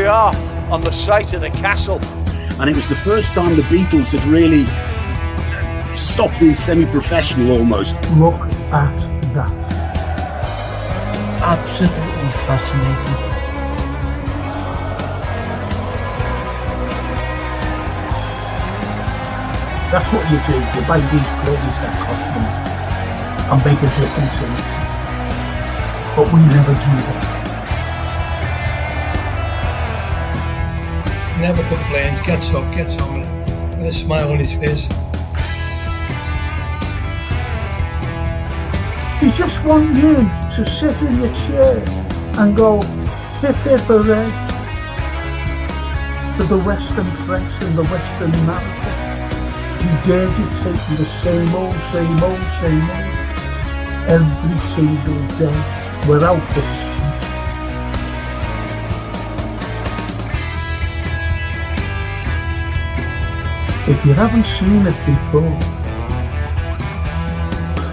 are on the site of the castle. And it was the first time the Beatles had really stopped being semi-professional almost. Look at that. Absolutely fascinating. That's what you do. You buy these players that cost money and make a difference in it. But we never do that. Never complains, gets up, gets on with a smile on his face. You just want you to sit in your chair and go hip hip hooray to the Western press and the Western narrative. You dare dictate me the same old every single day without this. If you haven't seen it before,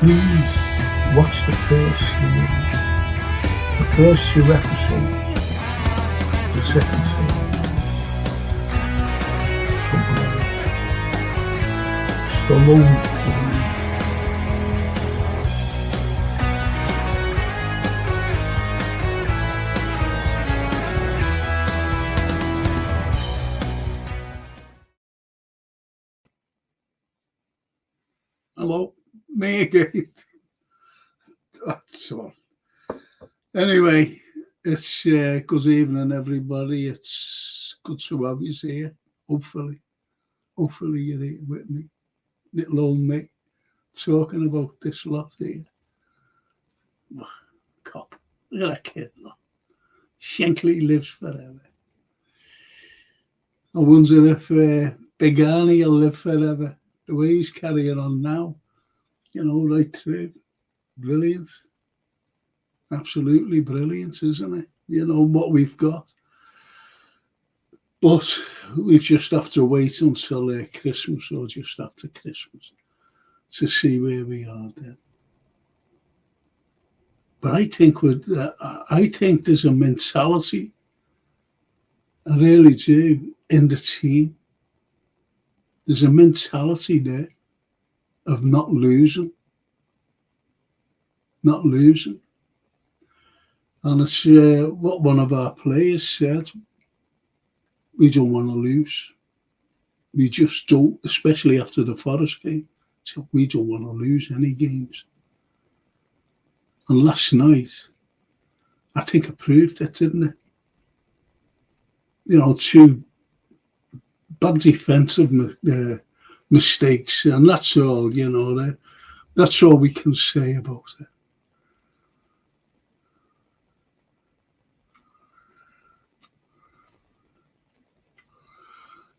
please watch the first series, the first 2 episodes, the second series. Alone. Hello, me again. That's all. Anyway, it's good evening, everybody. It's good to have you here. Hopefully you're here with me. Little old me talking about this lot here. Oh, cop. Look at that kid, look. Shankly lives forever. I wonder if Big Arnie will live forever. The way he's carrying on now, you know, right through. Brilliant. Absolutely brilliant, isn't it? You know, what we've got. But we just have to wait until Christmas or just after Christmas to see where we are then. But I think there's a mentality, I really do, in the team. There's a mentality there of not losing. And it's what one of our players said. We don't want to lose. We just don't, especially after the Forest game. So we don't want to lose any games. And last night, I think it proved it, didn't it? You know, 2 bad defensive mistakes, and that's all, you know, that's all we can say about it.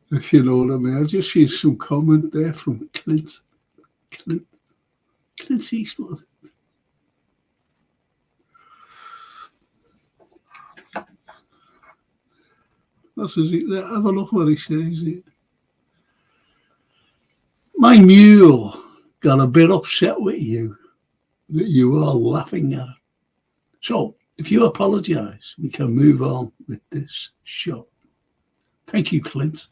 If you know what I mean. I just see some comment there from Clint Eastwood. That's it. Have a look what he says here. My mule got a bit upset with you that you were all laughing at him. So if you apologise, we can move on with this show. Thank you, Clint.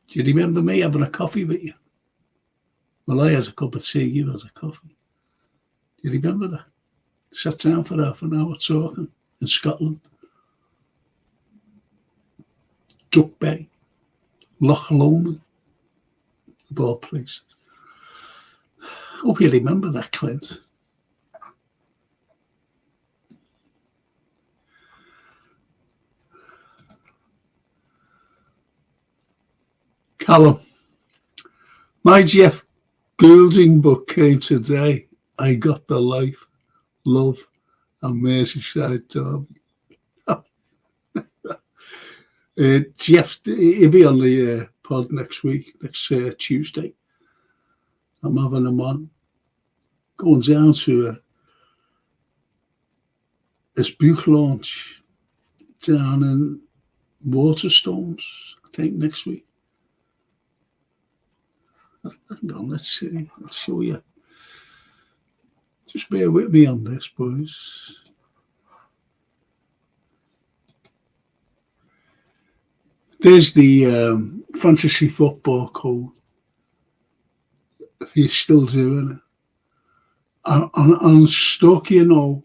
Do you remember me having a coffee with you? Well, I had a cup of tea, you had a coffee. Do you remember that? Sat down for half an hour talking in Scotland. Duck Bay, Loch Lomond, of all places. Hope you remember that, Clint. Callum, my Jeff Goulding book came today. I got the life, love, and Merseyside derby. Jeff, he'll be on the pod next week, next Tuesday. I'm having him on. Going down to his book launch down in Waterstones, I think, next week. Hang on, let's see. I'll show you. Just bear with me on this, boys. There's the fantasy football code. If you're still doing it. I'm stuck, you know.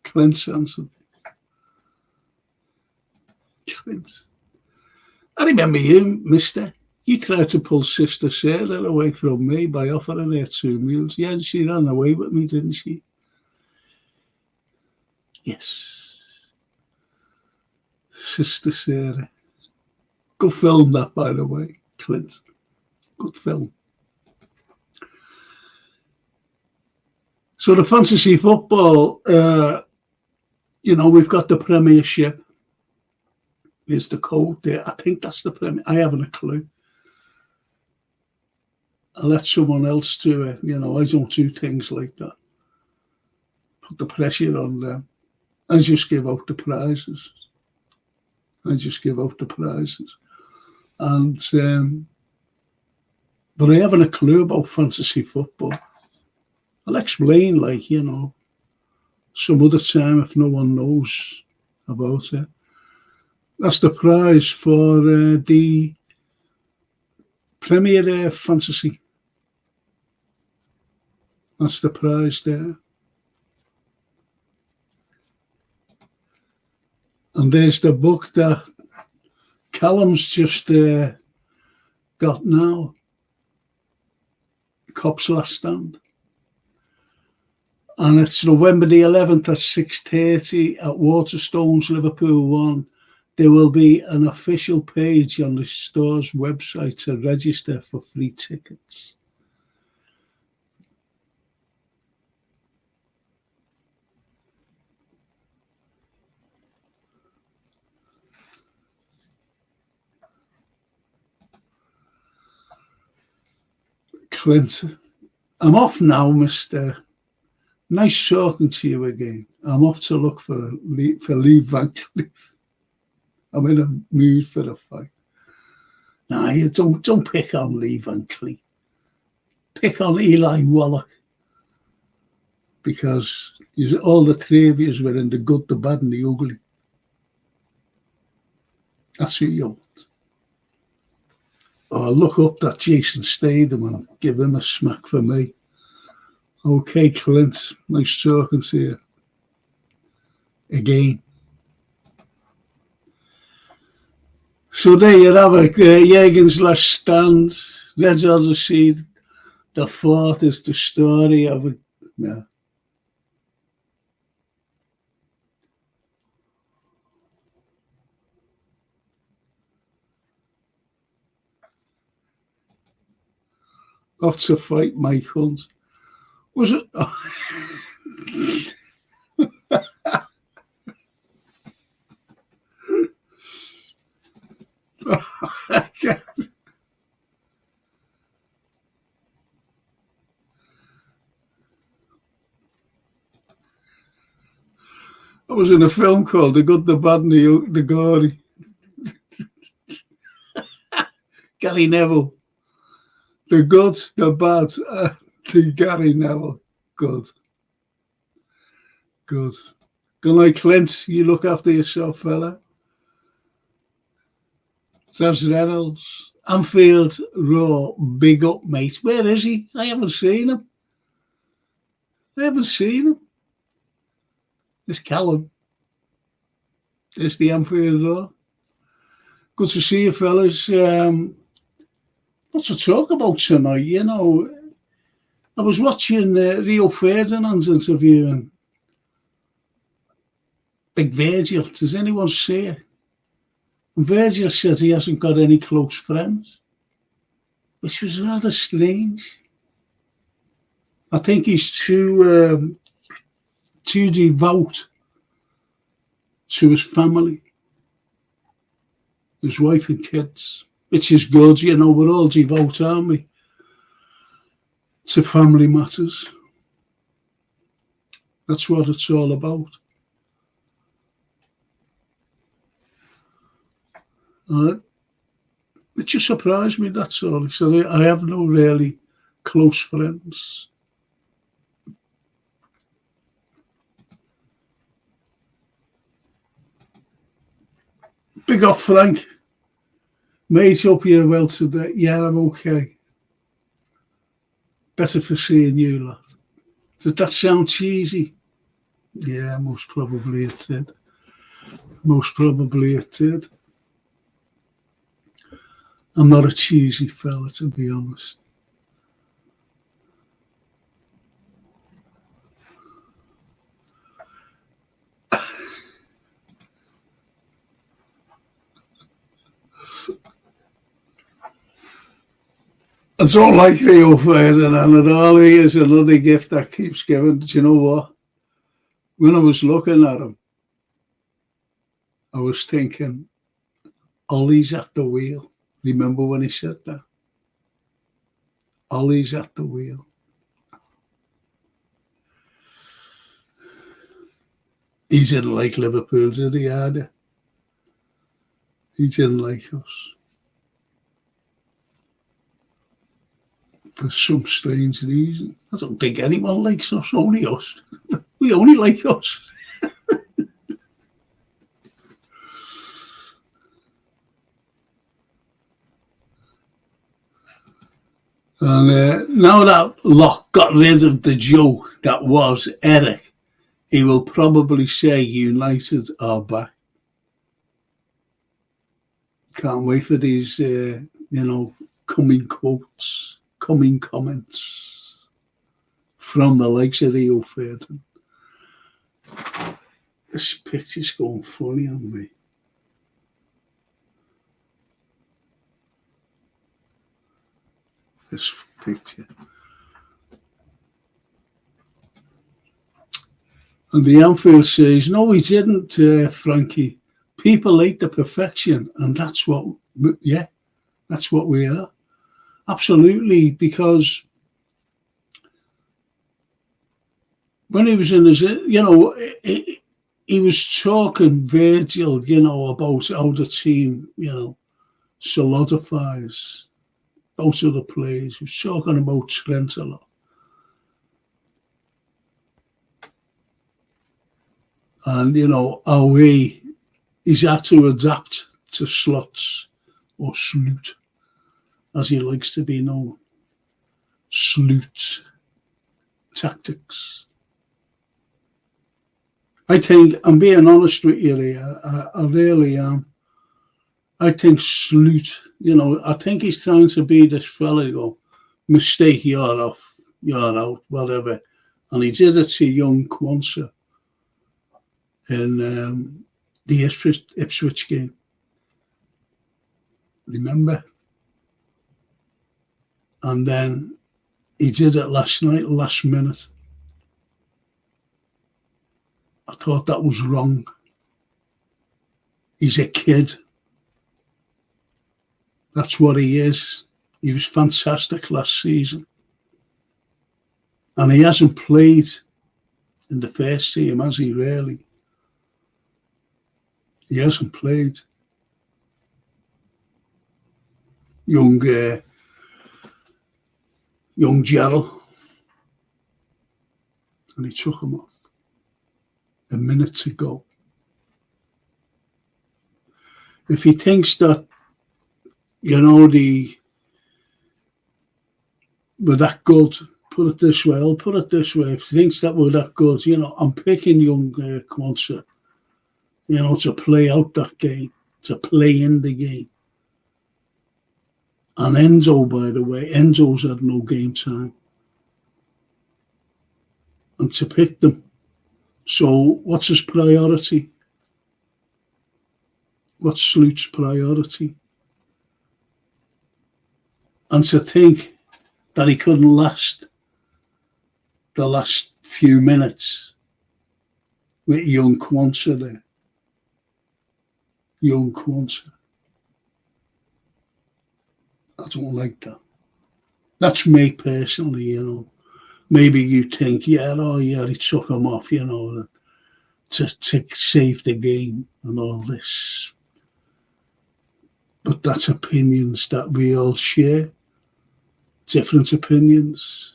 Clint Sanson. Clint. I remember you, mister. You tried to pull Sister Sarah away from me by offering her 2 meals. Yeah, she ran away with me, didn't she? Yes. Sister Sarah. Good film, that, by the way, Clint. Good film. So the fantasy football, you know, we've got the Premiership. Is the code there? I think that's the Premier. I haven't a clue. I'll let someone else do it. You know, I don't do things like that. Put the pressure on them. I just give out the prizes. And but I haven't a clue about fantasy football. I'll explain, like, you know, some other time if no one knows about it. That's the prize for the Premier Fantasy. That's the prize there. And there's the book that Callum's just got now. Cop's Last Stand. And it's November the 11th at 6:30 at Waterstones, Liverpool 1. There will be an official page on the store's website to register for free tickets. Clint, I'm off now, mister. Nice talking to you again. I'm off to look for Lee Van Cleef. I'm in a mood for a fight. Nah, you don't pick on Lee Van Cleef. Pick on Eli Wallach. Because all the three of you were in the good, the bad, and the ugly. That's who you want. Oh, look up that Jason Statham and give him a smack for me. Okay, Clint, nice talking to you again. So there you have it, Jürgen's Last Stand. Let's also see the fourth is the story of it. Yeah. Off to fight Mike Hunt. Was it? Oh. I can't. I was in a film called The Good, the Bad, and the Gory. Gary Neville. The good, the bad, to Gary Neville. Good. Good. Good night, Clint. You look after yourself, fella. There's Reynolds. Anfield Row, big up, mate. Where is he? I haven't seen him. There's Callum. There's the Anfield Row. Good to see you, fellas. Lots to talk about tonight, you know. I was watching Rio Ferdinand's interview and Big Virgil. Does anyone see it? And Virgil says he hasn't got any close friends, which was rather strange. I think he's too devout to his family, his wife and kids. Which is good, you know, we're all devout, aren't we, to family matters. That's what it's all about. It just surprised me, that's all. So I have no really close friends. Big up, Frank. Mate, hope you're well today. Yeah, I'm okay. Better for seeing you, lad. Does that sound cheesy? Yeah, most probably it did. Most probably it did. I'm not a cheesy fella, to be honest. I don't like Rio Ferdinand at all. He is another gift that keeps giving. Do you know what? When I was looking at him, I was thinking, Ollie's at the wheel. Remember when he said that? Ollie's at the wheel. He didn't like Liverpool, did he, either? He didn't like us. For some strange reason. I don't think anyone likes us, only us. We only like us. And now that Locke got rid of the joke that was Eric, he will probably say United are back. Can't wait for these, coming quotes, coming comments from the likes of Rio Ferdinand. This picture's going funny on me. This picture. And the Anfield says, no, he didn't, Frankie. People hate the perfection, and that's what we are. Absolutely, because when he was in his, he was talking, Virgil, about how the team, solidifies. Both of the players. He was talking about Trent a lot. And, how he's had to adapt to slots or sloot, as he likes to be known. Sloot tactics. I think, I'm being honest with you here, I really am. I think Sloot, I think he's trying to be this fella, mistake, you're off, you're out, whatever. And he did it to young Quansah in the Ipswich game. Remember? And then he did it last night, last minute. I thought that was wrong. He's a kid. That's what he is. He was fantastic last season. And he hasn't played in the first team, has he, really? He hasn't played. Young Gerald. And he took him off a minute to go. If he thinks that we're that good, put it this way, I'll put it this way, if he thinks that we're that good, I'm picking young Quansah, to play out that game, to play in the game. And Enzo, by the way, Enzo's had no game time. And to pick them. So what's his priority? What's Sloot's priority? And to think that he couldn't last the last few minutes with young Quansah there. Young Quansah. I don't like that. That's me personally, Maybe you think, he took him off, to save the game and all this. But that's opinions that we all share. different opinions,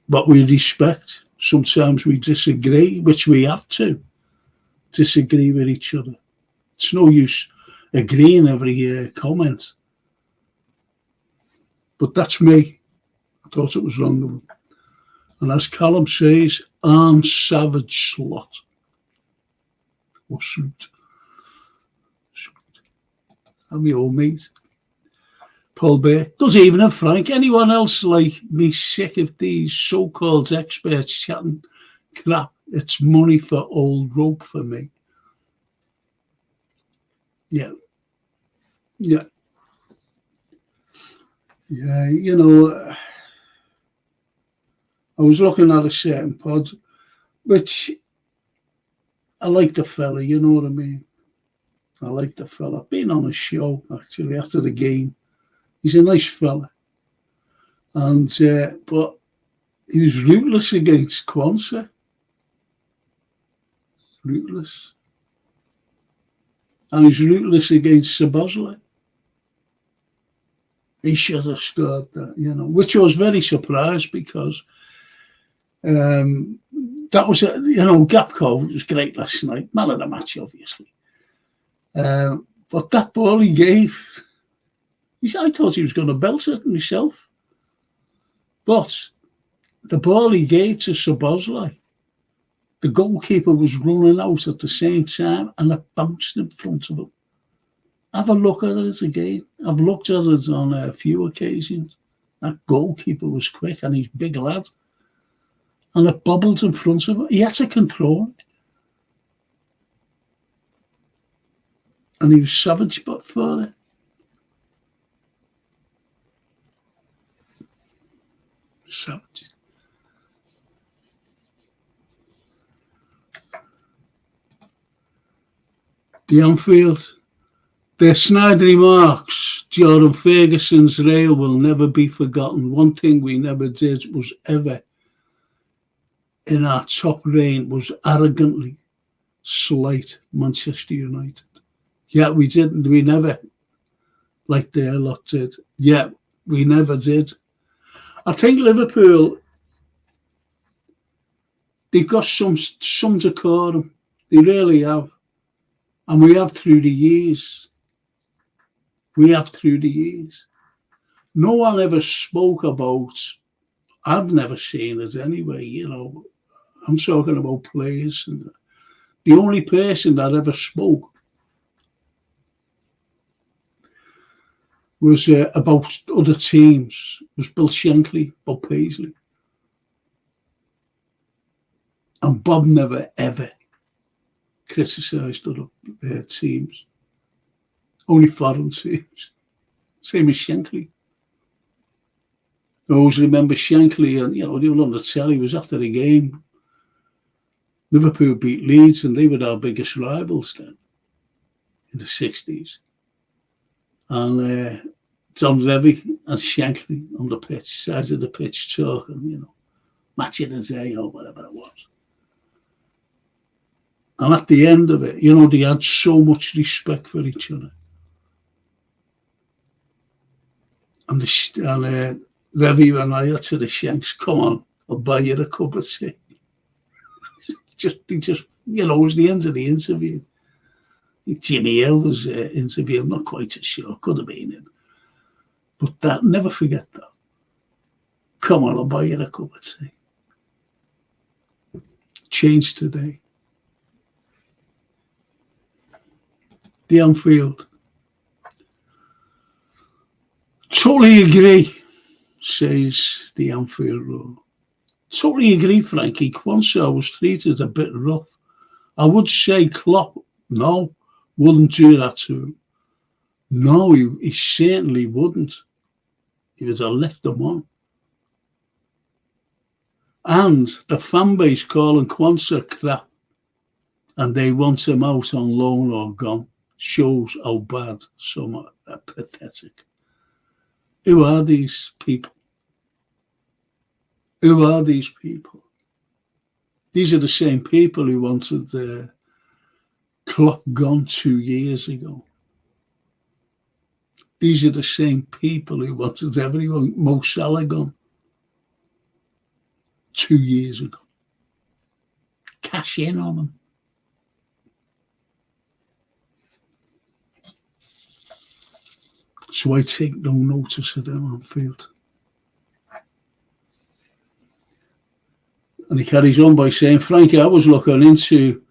but we respect. Sometimes we disagree, which we have to disagree with each other. It's no use agreeing every comment. But that's me. I thought it was wrong of him. And as Callum says, arm savage slot. Or suit. I'm your old mate. Paul Bear. Doesn't even have Frank. Anyone else like me sick of these so-called experts chatting crap? It's money for old rope for me. Yeah. Yeah. Yeah, you know, I was looking at a certain pod, which I like the fella, you know what I mean? I like the fella. I've been on a show, actually, after the game. He's a nice fella. And, but he was ruthless against Kwanzaa. Ruthless. And he's ruthless against Szoboszlai. He should have scored that, you know, which I was very surprised because that was, you know, Gapco was great last night. Man of the match, obviously. But that ball he gave, I thought he was going to belt it myself. But the ball he gave to Szoboszlai, the goalkeeper was running out at the same time and it bounced in front of him. Have a look at it again. I've looked at it on a few occasions. That goalkeeper was quick and he's a big lad. And it bobbled in front of him. He had to control it. And he was savage for it. Savage. The Anfield. Their snide remarks, Jordan Ferguson's rail will never be forgotten. One thing we never did was ever in our top reign was arrogantly slight Manchester United. Yeah, we didn't. We never, like their lot did. Yeah, we never did. I think Liverpool, they've got some decorum. They really have. And we have through the years. No one ever spoke about, I've never seen it anyway, you know. I'm talking about players. And the only person that ever spoke was about other teams, was Bill Shankly, Bob Paisley. And Bob never, ever criticised other teams. Only foreign teams. Same as Shankly. I always remember Shankly, and you know, they were on the telly, was after the game. Liverpool beat Leeds, and they were our biggest rivals then in the 60s. And John Levy and Shankly on the pitch, sides of the pitch, talking, you know, match of the day or whatever it was. And at the end of it, you know, they had so much respect for each other. And Levy and I had to the Shanks, come on, I'll buy you a cup of tea. He just, you know, it was the end of the interview. Jimmy Hill was interviewing, I'm not quite so sure, could have been him. But that, never forget that. Come on, I'll buy you a cup of tea. Change today. The Anfield. Totally agree, says the Anfield rule. Totally agree, Frankie. Kwanzaa was treated a bit rough. I would say Klopp, no, wouldn't do that to him. No, he certainly wouldn't. He would have left them on. And the fan base calling Kwanzaa crap and they want him out on loan or gone shows how bad some are pathetic. Who are these people? Who are these people? These are the same people who wanted Klopp gone 2 years ago. These are the same people who wanted everyone Mo Salah gone 2 years ago. Cash in on them. So I take no notice of them on field. And he carries on by saying, Frankie, I was looking into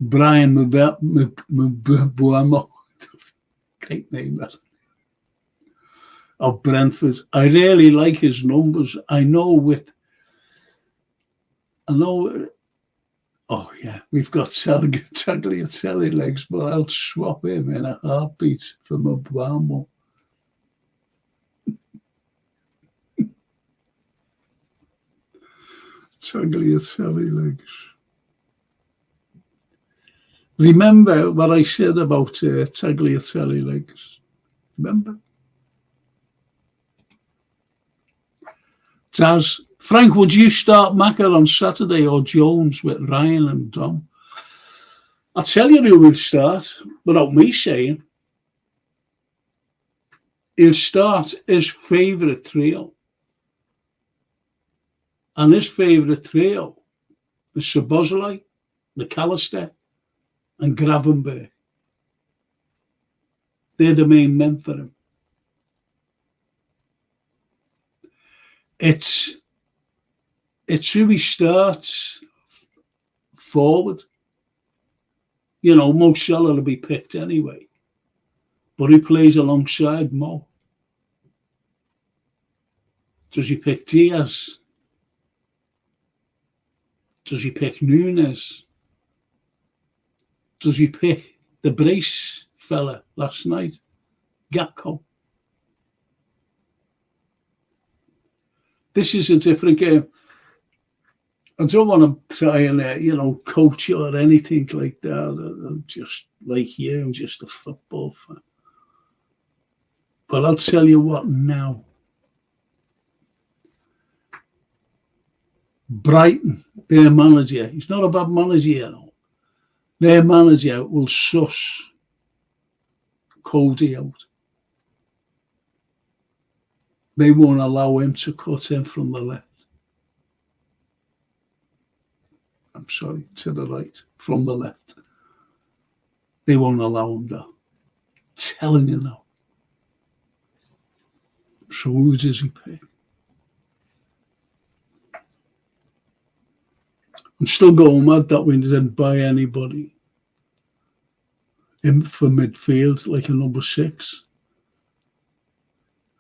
Brian Mbuemo, great name that, of Brentford. I really like his numbers. Oh yeah, we've got Tagliatelle legs, but I'll swap him in a heartbeat for Mbuemo. Tagliatelle legs. Remember what I said about Tagliatelle legs? Remember? Taz, Frank, would you start Macca on Saturday or Jones with Ryan and Tom? I'll tell you who will start, without me saying. He'll start his favourite trio. And his favourite trio is Szoboszlai, McAllister, and Gravenberch. They're the main men for him. It's who he starts forward. You know, Mo Salah will be picked anyway, but he plays alongside Mo. Does he pick Diaz? Does he pick Nunes? Does he pick the brace fella last night, Gakpo? This is a different game. I don't want to try and, coach you or anything like that. I'm just like you, I'm just a football fan. But I'll tell you what now. Brighton, their manager, he's not a bad manager, Their manager will suss Cody out. They won't allow him to cut in from the left. I'm sorry, to the right, from the left. They won't allow him that. I'm telling you now. So who does he pick? I'm still going mad that we didn't buy anybody in for midfield, like a number 6.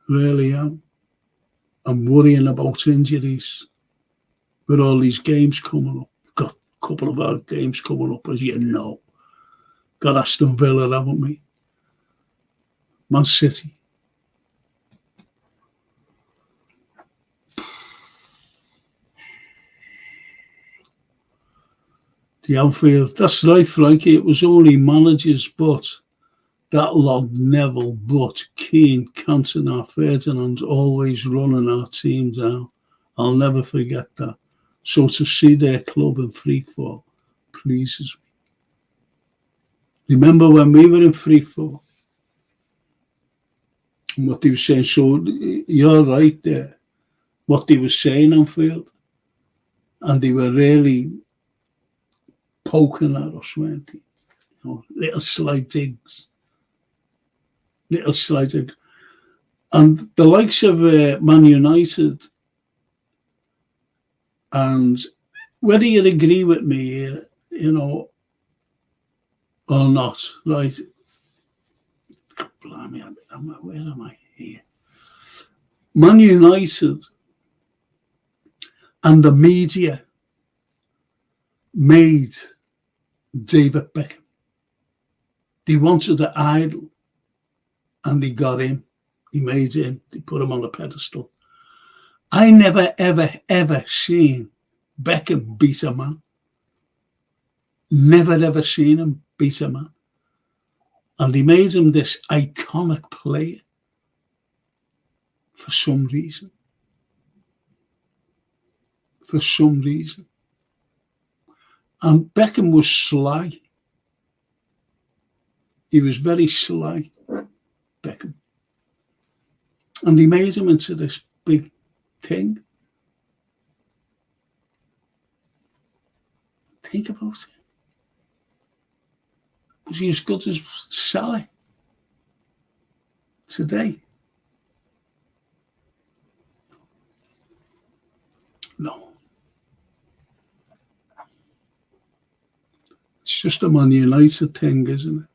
Really am. I'm worrying about injuries with all these games coming up. We've got a couple of our games coming up, as you know. Got Aston Villa, haven't we? Man City. The outfield, that's right, Frankie. It was only managers, but that logged Neville, but Keane, Cantona, Ferdinand's always running our team down. I'll never forget that. So to see their club in free fall pleases me. Remember when we were in free fall? And what they were saying, so you're right there. What they were saying on field. And they were really poking at us, weren't they? Little slight digs. And the likes of Man United, and whether you agree with me, or not, right? Blimey, where am I here? Man United and the media made David Beckham. They wanted an idol, and they got him. He made him. They put him on a pedestal. I never, ever, ever seen Beckham beat a man. Never, ever seen him beat a man. And he made him this iconic player for some reason. For some reason. And Beckham was sly. He was very sly, Beckham. And he made him into this big thing. Think about it. Was he as good as Sally today? No. It's just a Man United thing, isn't it?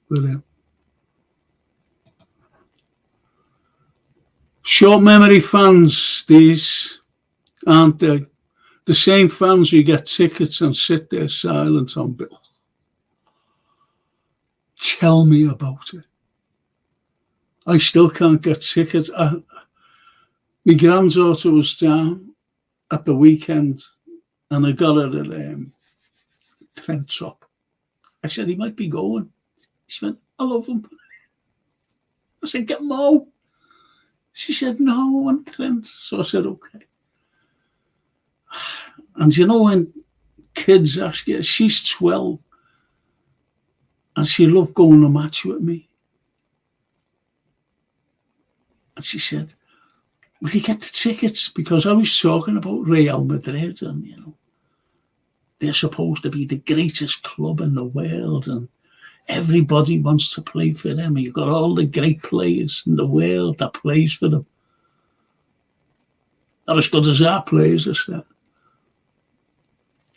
With him. Short memory fans, these, aren't they? The same fans who get tickets and sit there silent on bill. Tell me about it. I still can't get tickets. My granddaughter was down at the weekend and I got her at Trent Top. I said, he might be going. She went, I love him. I said, get Mo. She said, no, I want Trent. So I said, okay. And you know when kids ask you, she's 12 and she loved going to match with me. And she said, will you get the tickets? Because I was talking about Real Madrid and, you know, they're supposed to be the greatest club in the world and everybody wants to play for them. You've got all the great players in the world that plays for them. Not as good as our players, I said.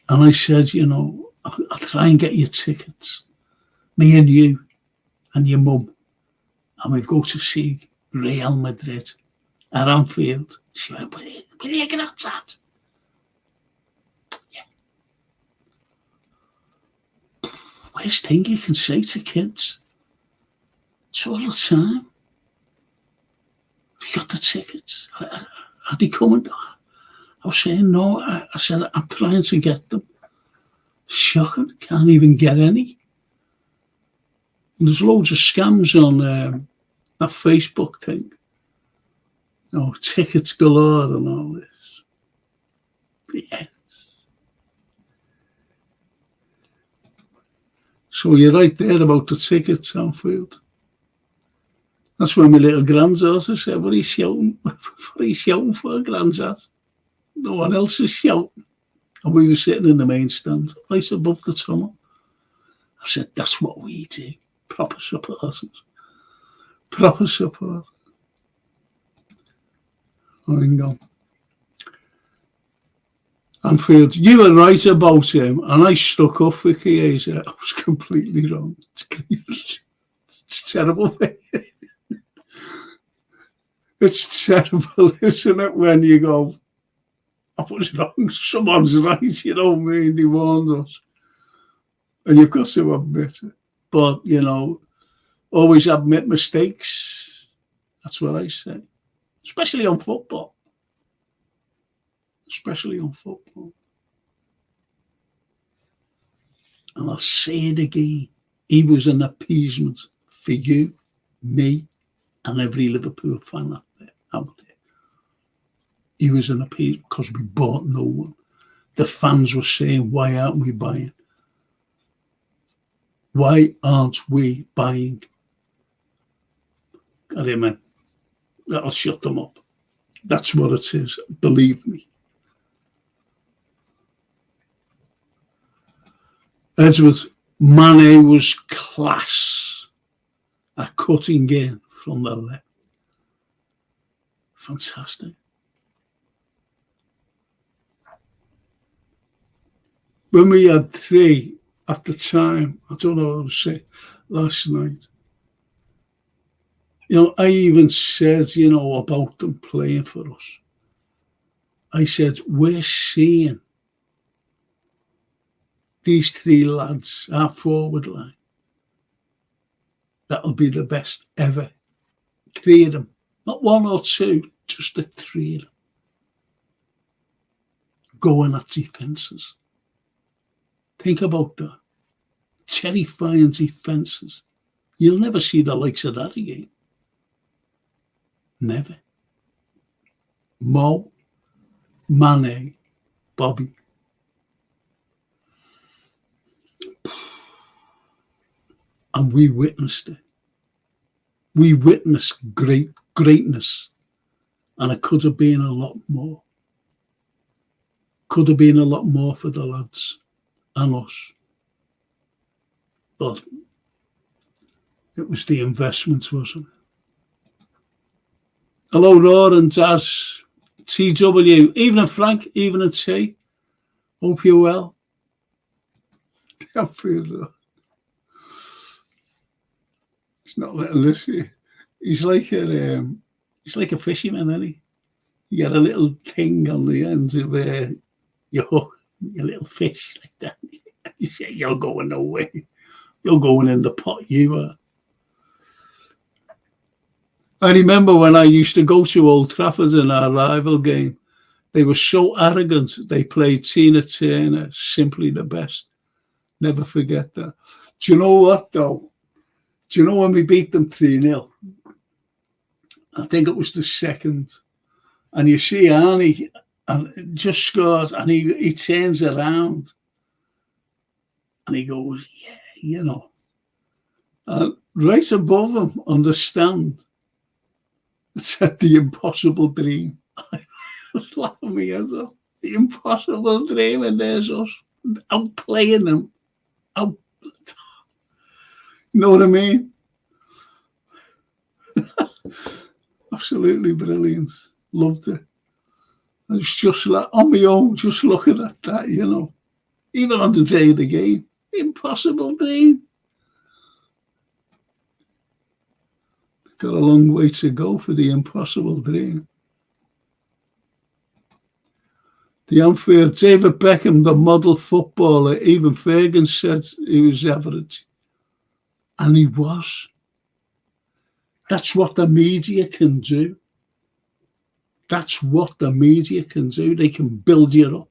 And I said, you know, I'll try and get you tickets. Me and you and your mum. And we go to see Real Madrid at Anfield. She went, will you get at that? Yeah. Where's the thing you can say to kids? It's all the time. Have you got the tickets? Are they coming? I was saying, no. I said, I'm trying to get them. Shocking. Can't even get any. And there's loads of scams on that Facebook thing. You know, tickets galore and all this. Yes. So you're right there about the tickets, Anfield. That's when my little granddaughter said, what are you shouting? What are you shouting for, granddad? No one else is shouting. And we were sitting in the main stand, right above the tunnel. I said, that's what we do. Proper supporters. Proper support. Hang on. Anfield, you were right about him, and I stuck up for Chiesa. I was completely wrong. It's terrible. It's terrible, isn't it, when you go, I was wrong, someone's right, you know what I mean? He warned us. And you've got to admit it. But, you know, always admit mistakes. That's what I say. Especially on football. Especially on football. And I'll say it again. He was an appeasement for you, me, and every Liverpool fan out there. He was an appeasement because we bought no one. The fans were saying, why aren't we buying? Why aren't we buying? Got him in. That'll shut them up. That's what it is. Believe me. Edward, Mane was class at cutting in from the left. Fantastic. When we had 3 at the time, I don't know what I was saying last night. You know, I even said, you know, about them playing for us. I said, we're seeing these 3 lads, our forward line. That'll be the best ever. 3 of them. Not 1 or 2, just the 3 of them. Going at defences. Think about that. Terrifying defences. You'll never see the likes of that again. Never. Mo, Mane, Bobby. And we witnessed it. We witnessed greatness And it could have been a lot more. Could have been a lot more for the lads and us. But it was the investments, wasn't it? Hello, Roar and Daz, TW, evening Frank, evening T. Hope you're well. I feel he's not letting this. He's like a fisherman, isn't he? You get a little thing on the end of your hook, your little fish like that. You say you're going away. You're going in the pot. You are. I remember when I used to go to Old Trafford in our rival game. They were so arrogant. They played Tina Turner, simply the best. Never forget that. Do you know what, though? Do you know when we beat them 3-0? I think it was the second. And you see Arnie just scores, and he turns around. And he goes, yeah, you know. And right above him on the stand, it said the impossible dream. I was laughing my head off. The impossible dream, and there's us outplaying them. You know what I mean? Absolutely brilliant. Loved it. I was just like on my own, just looking at that, you know. Even on the day of the game. Impossible dream. Got a long way to go for the impossible dream. The Anfield, David Beckham, the model footballer, even Ferguson said he was average. And he was. That's what the media can do. That's what the media can do. They can build you up.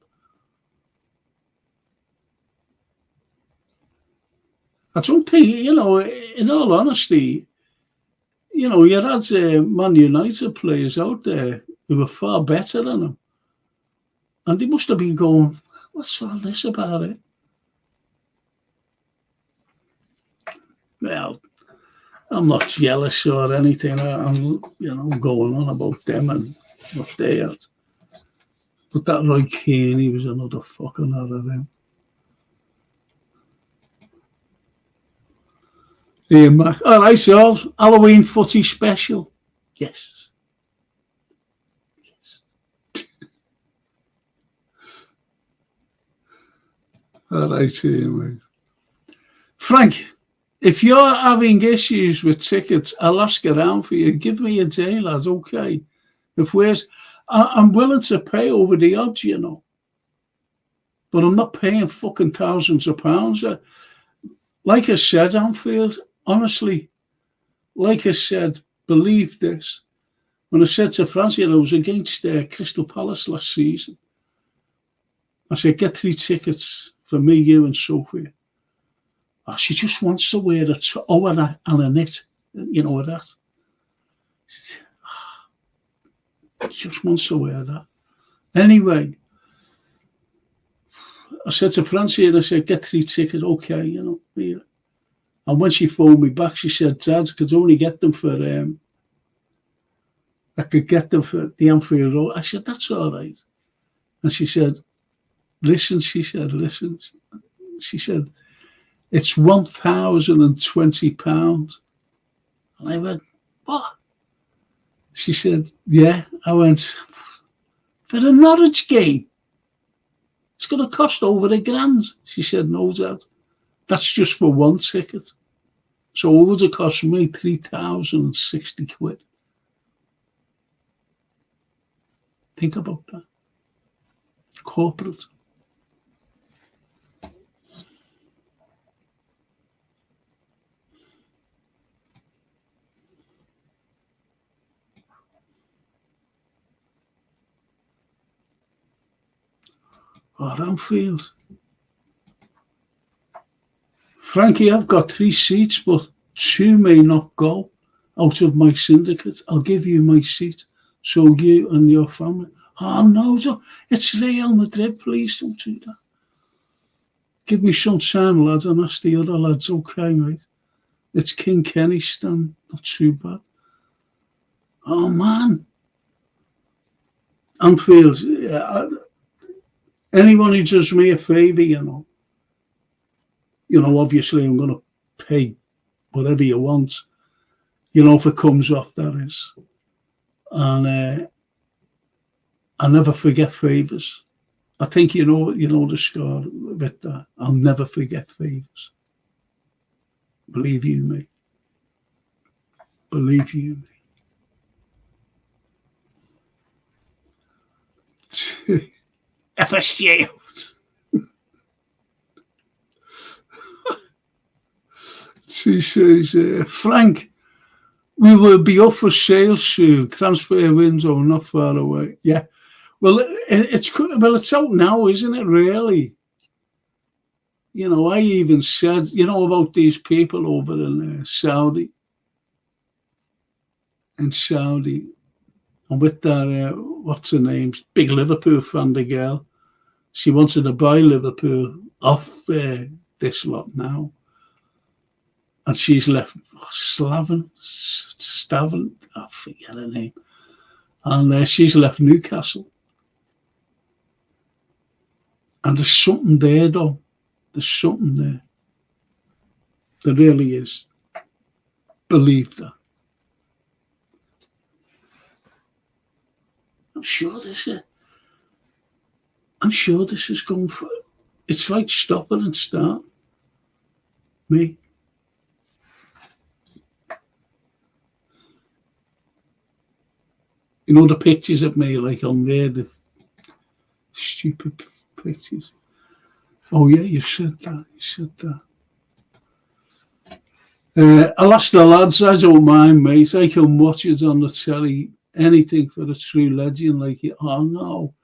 I don't think, you know, in all honesty, you know, you had Man United players out there who were far better than him. And they must have been going, what's all this about it? Well, I'm not jealous or anything. I'm, you know, going on about them and what they had. But that Roy Keane, he was another fucking out of them. Ian Mac. All right, so Halloween footy special. Yes. All right, Ian. Frank, if you're having issues with tickets, I'll ask around for you. Give me a day, lads, okay? I'm willing to pay over the odds, you know. But I'm not paying fucking thousands of pounds. Like I said, Anfield, honestly, like I said, believe this. When I said to Francie, I was against Crystal Palace last season. I said, get 3 tickets for me, you and Sophie. Oh, she just wants to wear and a knit, you know, with that. She just wants to wear that. Anyway, I said to Francie, and I said, get 3 tickets, okay, you know. Yeah. And when she phoned me back, she said, Dad, I could only get them for, I could get them for the Anfield Road. I said, that's all right. And she said, listen, it's £1,020. And I went, what? She said, yeah. I went, for a Norwich game? It's going to cost over £1,000. She said, no, Dad. That's just for 1 ticket. So it would have cost me 3,060 quid. Think about that. Corporate. Or Anfield. Frankie, I've got 3 seats, but 2 may not go out of my syndicate. I'll give you my seat, so you and your family. Oh, no, it's Real Madrid. Please don't do that. Give me some time, lads, and ask the other lads. Okay, mate. It's King Kenny stand. Not too bad. Oh, man. Anfield, anyone who does me a favour, obviously I'm going to pay whatever you want, if it comes off, that is. And I never forget favours. I think you know the score with that. I'll never forget favours. Believe you me. Believe you me. FSG. She says, Frank, we will be up for sale soon. Transfer window not far away. Yeah. Well, it's out now, isn't it? Really. I even said, about these people over in Saudi. In Saudi, and with that, what's her name? Big Liverpool fan, the girl. She wanted to buy Liverpool off this lot now. And she's left Staven, I forget her name. And she's left Newcastle. And there's something there, though. There's something there. There really is. Believe that. I'm sure this is going for. It's like stopping and start. Me. The pictures of me, like on there, the stupid pictures. Oh yeah, you said that. Alas, the lads, I don't mind, mate. I can watch it on the telly. Anything for a true legend like it. Oh no,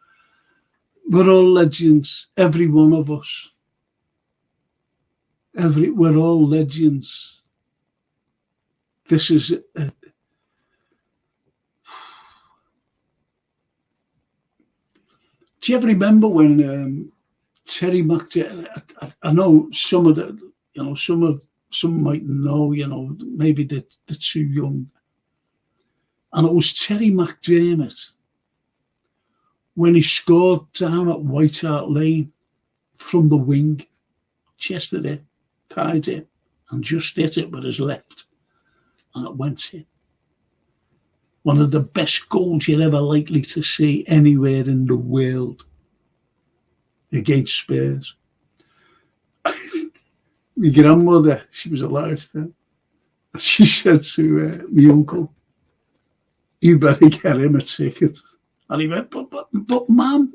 we're all legends. Every one of us. We're all legends. This is. Do you ever remember when Terry McJack? I know some of the, some might know. Maybe they're too young. And it was Terry McDermott when he scored down at White Hart Lane from the wing, chested it, tied it, and just hit it with his left, and it went in. One of the best goals you're ever likely to see anywhere in the world against Spurs. My grandmother, she was alive then, she said to my uncle, "You better get him a ticket." And he went, but Mum,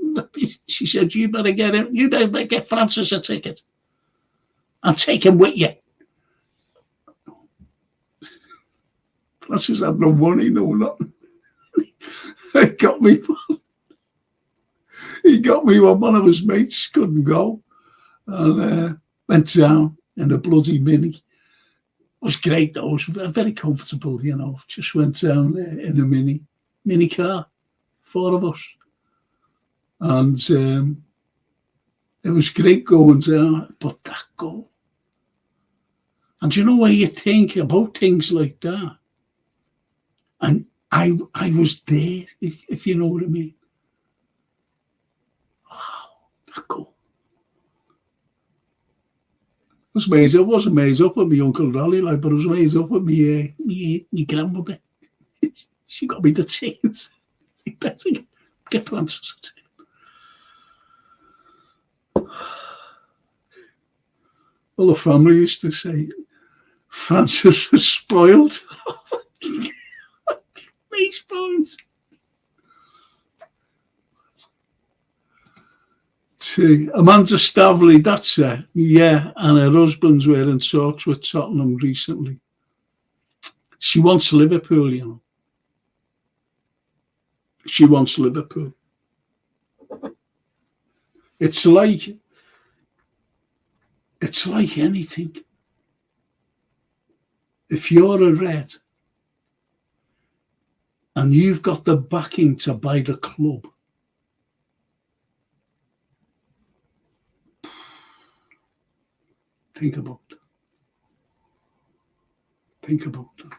she said, you better get Francis a ticket and take him with you. Francis had no money, no nothing. He got me when one of his mates couldn't go, and went down in a bloody Mini. It was great though, it was very comfortable, just went down there in a mini car, 4 of us. And it was great going down, but that goal. And you know where you think about things like that? And I was there, if you know what I mean. Wow, that goal. It wasn't made up with my Uncle Rolly, but it was made up with my grandmother. She got me the tickets. You better get Francis a ticket. Well, the family used to say, Francis was spoiled. Me spoiled. See, Amanda Stavley, that's her. Yeah, and her husband's were in talks with Tottenham recently. She wants Liverpool, She wants Liverpool. It's like anything. If you're a Red and you've got the backing to buy the club, think about that. Think about that.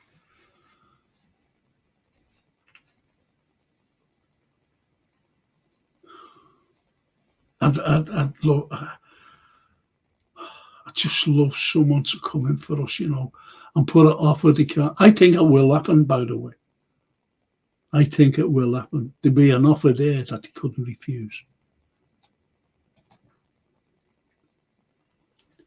I'd love. I just love someone to come in for us, and put it off of the car. I think it will happen, by the way. I think it will happen. There'll be an offer there that he couldn't refuse.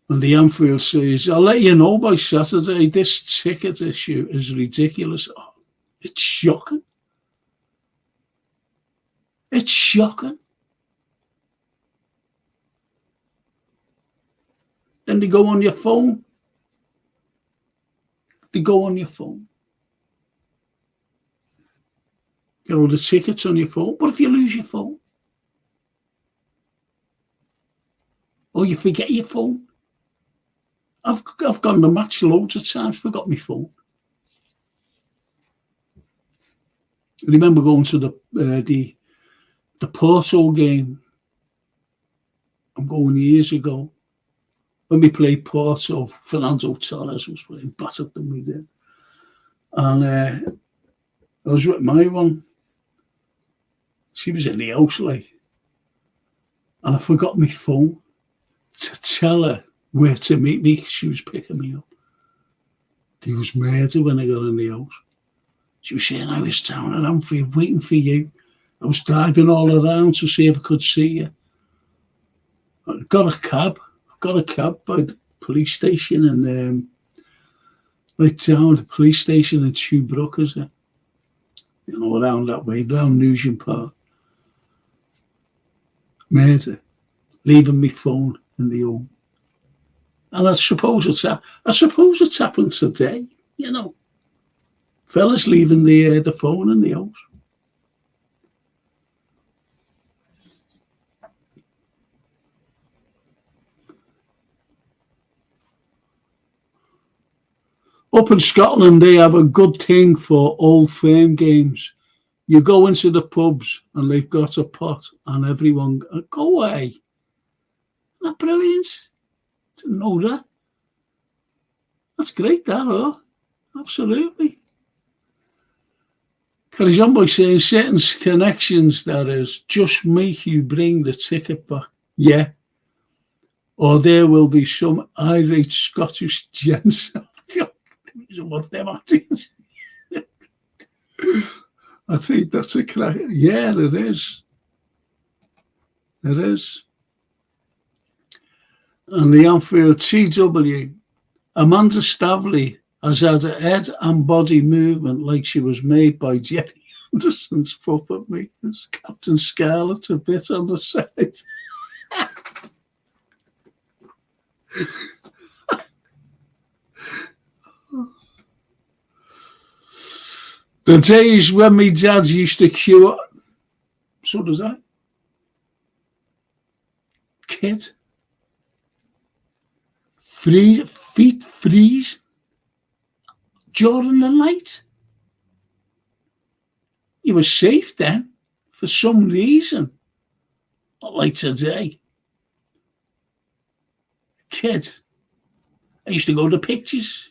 And the Anfield says, I'll let you know by Saturday, this ticket issue is ridiculous. Oh, it's shocking. It's shocking. Then they go on your phone. They go on your phone. The tickets on your phone. What if you lose your phone? Or you forget your phone? I've gone to match loads of times, forgot my phone. I remember going to the Porto game. I'm going years ago. When we played Porto, Fernando Torres was playing, battered than we did. And I was with my one. She was in the house, and I forgot my phone to tell her where to meet me. She was picking me up. He was murdered when I got in the house. She was saying, I was down at Anfield waiting for you. I was driving all around to see if I could see you. I got a cab by the police station and right down the police station in Tobruk, around that way, down Nugent Park. Murder, leaving my phone in the home. And I suppose it's happened today, Fellas leaving the phone in the house. Up in Scotland, they have a good thing for Old Firm games. You go into the pubs and they've got a pot and everyone go away. Isn't that brilliant? Didn't know that. That's great, absolutely. Carries on by saying certain connections, that is, just make you bring the ticket back. Yeah. Or there will be some irate Scottish gents. What them are doing. I think that's a crack. Yeah, it is. It is. And the Anfield TW, Amanda Stavley has had a head and body movement like she was made by Jerry Anderson's puppet makers. Captain Scarlet a bit on the side. The days when me dad used to queue up, so does I. Kid. Feet freeze during the night. You were safe then, for some reason. Not like today. Kid. I used to go to pictures.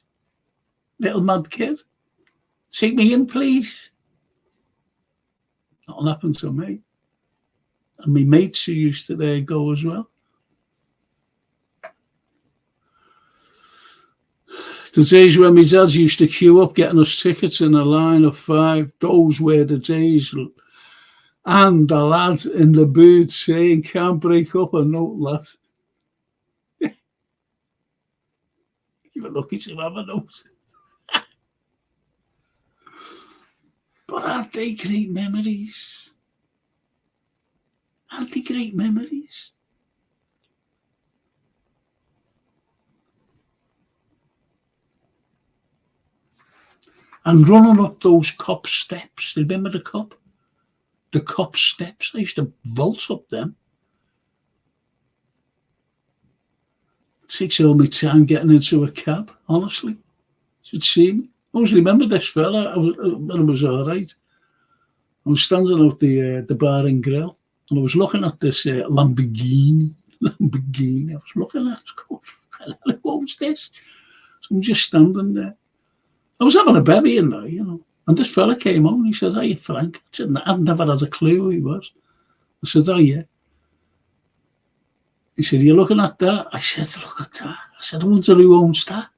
Little mad kid. Take me in, please. Nothing happened to me. And my mates who used to there go as well. The days when my dad used to queue up getting us tickets in a line of 5, those were the days. And the lad in the booth saying, can't break up a note, lad. You were lucky to have a note. But aren't they great memories? Aren't they great memories? And running up those cop steps, remember the cop? The cop steps, I used to vault up them. It takes all my time getting into a cab, honestly. You'd see me. I always remember this fella when I was all right. I was standing out the bar and grill and I was looking at this Lamborghini. I was looking at it. What was this? So I'm just standing there. I was having a bevy in there, And this fella came on and he said, "Are you Frank?" I said, "I've never had a clue who he was." I said, "Oh, yeah." He said, "You're looking at that?" I said, "Look at that." I said, "I wonder who owns that.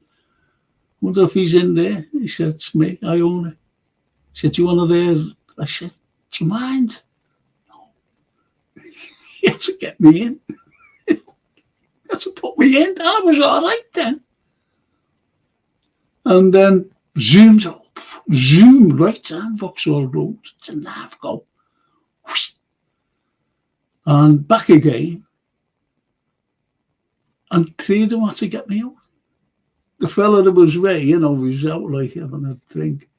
Wonder if he's in there." He said, "It's me. I own it." He said, "Do you want to there?" I said, "Do you mind?" He had to get me in. He had to put me in. I was all right then. And then zoomed right down Vauxhall Road to Navgo. And back again. And three of them had to get me out. The fella that was there, he was out like having a drink.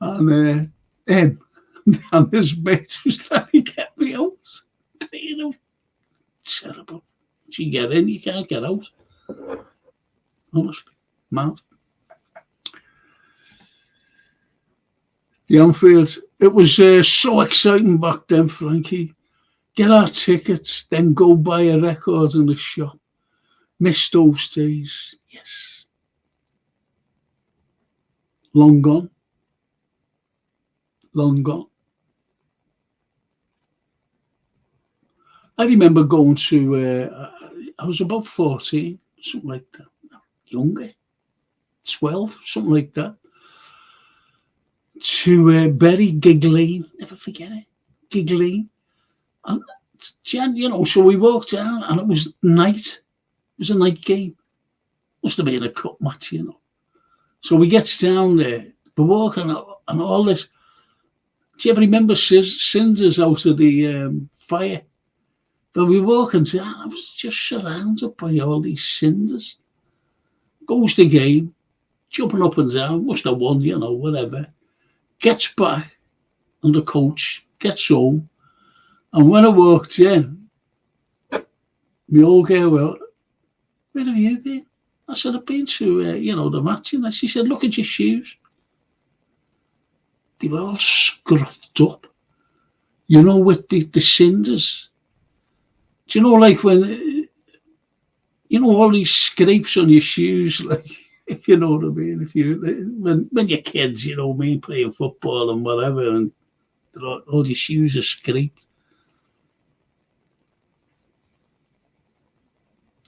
And him and his mate was trying to get me out. Three of them. Terrible. Once you get in, you can't get out. Honestly. Mad. The Anfield, it was so exciting back then, Frankie. Get our tickets, then go buy a record in the shop. Miss those days, yes. Long gone. Long gone. I remember going to, I was about 14, something like that. Younger, 12, something like that. To Bury, Gig Lane, never forget it. Gig Lane. And, so we walked down and it was night. It was a night game. Must have been a cup match, So we get down there, we're walking up and all this. Do you ever remember cinders out of the fire? But we walking down, I was just surrounded by all these cinders. Goes the game, jumping up and down, must have won, whatever. Gets back on the coach, gets home. And when I walked in, my old girl went, "Where have you been?" I said, "I've been to, the match." And she said, "Look at your shoes." They were all scruffed up, with the cinders. Do you know, like when, all these scrapes on your shoes, like, if you know what I mean, when you're kids, playing football and whatever, and all your shoes are scraped.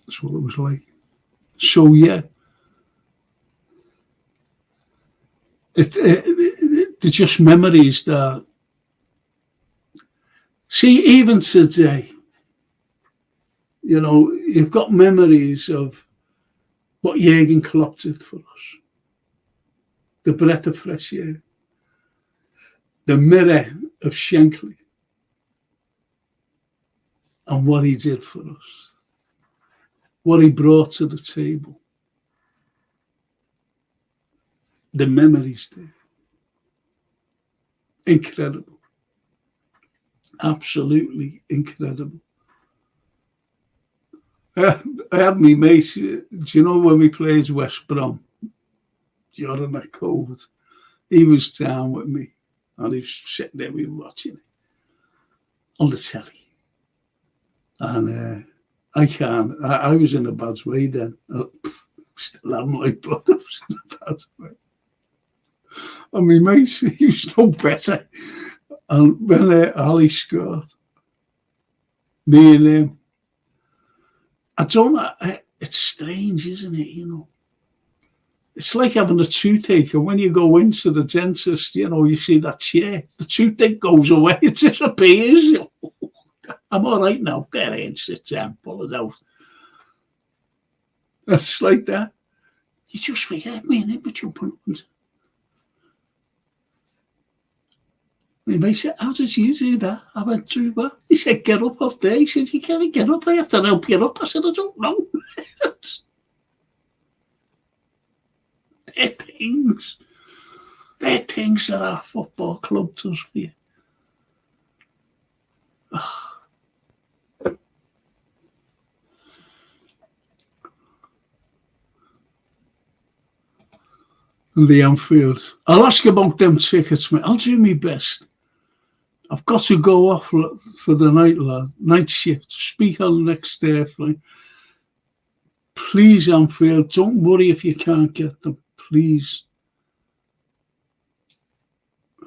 That's what it was like. So, yeah. They're just memories that, see, even today, you've got memories of what Jurgen Klopp did for us. The breath of fresh air. The mirror of Shankly. And what he did for us. What he brought to the table. The memories there. Incredible. Absolutely incredible. I had me mate, do you know when we played West Brom during that COVID? He was down with me and he was sitting there, we were watching it on the telly. And I was in a bad way then. Still have my blood, I was in a bad way. And my mate, he was no better. And when Ali scored, me and him, I don't know, it's strange, isn't it, It's like having a toothache, and when you go into the dentist, you see that chair, the toothache goes away, it disappears. I'm all right now, get in, sit down, pull it out. It's like that. You just forget me and him were jumping up and down. My mate said, "How did you do that?" I went through that. He said, "Get up off there." He said, "You can't get up. I have to help you up." I said, "I don't know." They're things that our football club does for you. And the Anfield. I'll ask about them tickets, mate. I'll do my best. I've got to go off for the night, lad. Night shift. Speak on the next day, flight. Please, Anfield, don't worry if you can't get them. Please.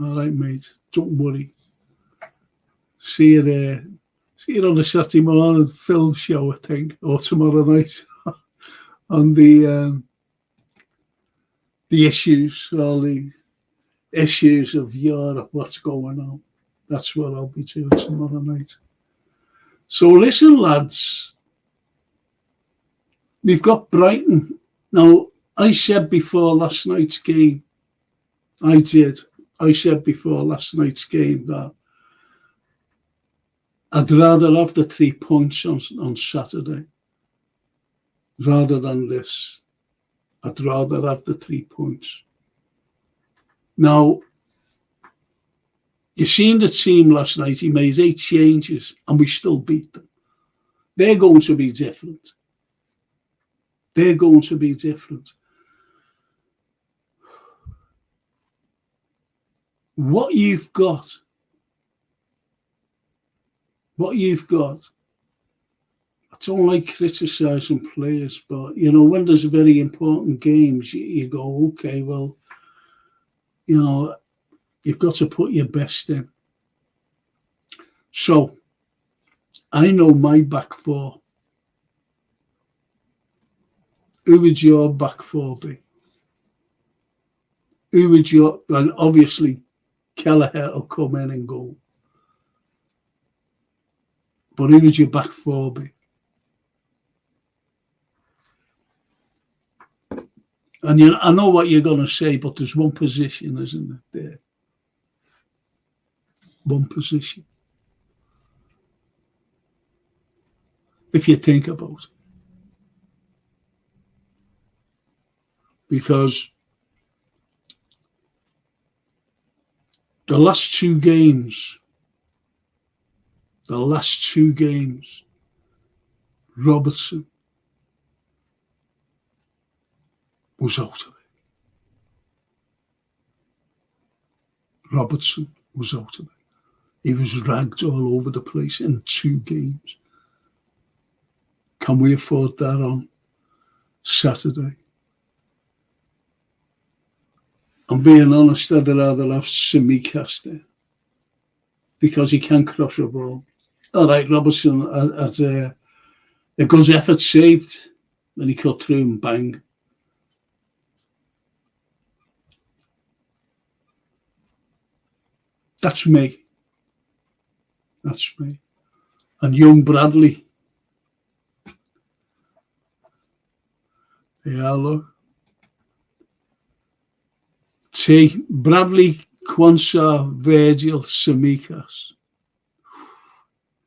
All right, mate. Don't worry. See you there. See it on the Saturday morning film show, I think, or tomorrow night on the issues, all the issues of Europe, what's going on. That's what I'll be doing tomorrow night. So listen, lads, we've got Brighton. Now, I said before last night's game, I said before last night's game that I'd rather have the 3 points on Saturday rather than this. I'd rather have the 3 points. Now, you seen the team last night. He made 8 changes and we still beat them. They're going to be different. They're going to be different. What you've got, I don't like criticising players, but, you know, when there's very important games, you go, okay, well, you know, you've got to put your best in. So, I know my back four. Who would your back four be? Who would your, and obviously, Kelleher will come in and go. But who would your back four be? And I know what you're going to say, but there's one position, isn't it, there? One position. If you think about it. Because the last two games, Robertson was out of it. Robertson was out of it. He was ragged all over the place in 2 games. Can we afford that on Saturday? I'm being honest, I'd rather have Tsimikas there because he can cross a ball. All right, Robertson had a good effort saved, then he cut through and bang. That's me. And young Bradley. Yeah, look. T. Bradley, Quansah, Virgil, Tsimikas.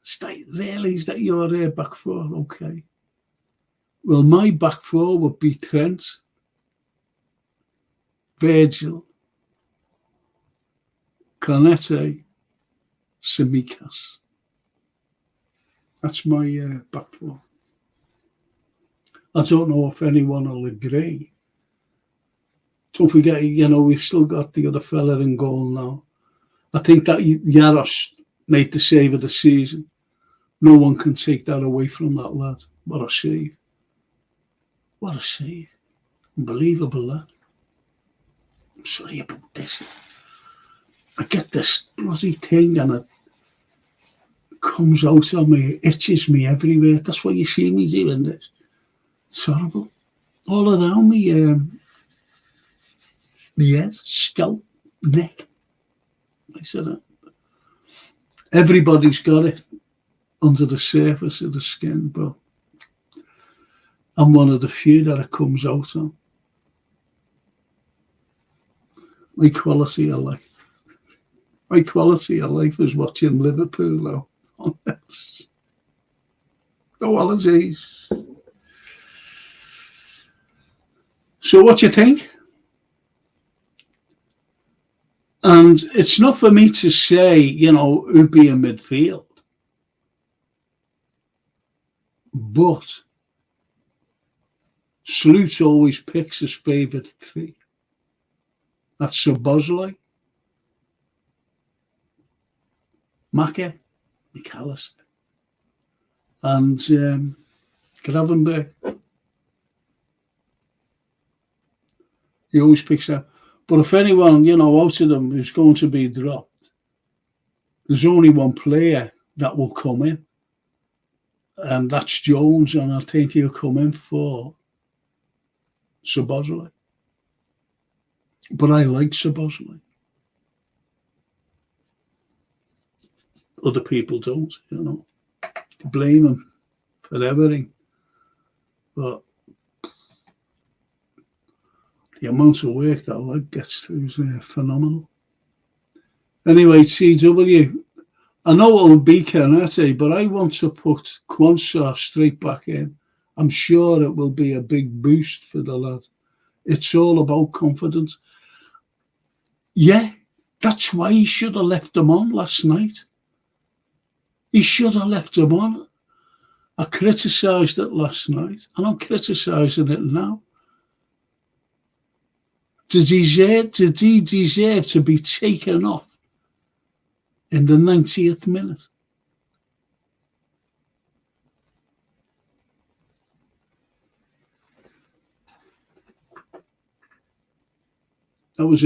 Is that your back four? Okay. Well, my back four would be Trent, Virgil, Cornette, Tsimikas. That's my back four. I don't know if anyone will agree. Don't forget, you know, we've still got the other fella in goal now. I think that Yaros made the save of the season. No one can take that away from that lad. What a save. What a save. Unbelievable, that. I'm sorry about this. I get this bloody thing and it comes out on me, it itches me everywhere. That's why you see me doing this. It's horrible. All around me, my head, scalp, neck. I said that. Everybody's got it under the surface of the skin, but I'm one of the few that it comes out on. My quality of life. My quality of life is watching Liverpool now. No holidays. So what do you think? And it's not for me to say, you know, who'd be in midfield. But Sloot always picks his favourite 3. That's Szoboszlai, Maka, McAllister, and Gravenberg. He always picks that. But if anyone, you know, out of them is going to be dropped, there's only one player that will come in, and that's Jones, and I think he'll come in for Szoboszlai. But I like Szoboszlai. Other people don't, you know. Blame him for everything. But the amount of work that lad gets through is phenomenal. Anyway, CW, I know it'll be Canete, but I want to put Quansah straight back in. I'm sure it will be a big boost for the lad. It's all about confidence. Yeah, that's why he should have left them on last night. He should have left them on. I criticised it last night, and I'm criticising it now. Did he deserve to be taken off in the 90th minute? That was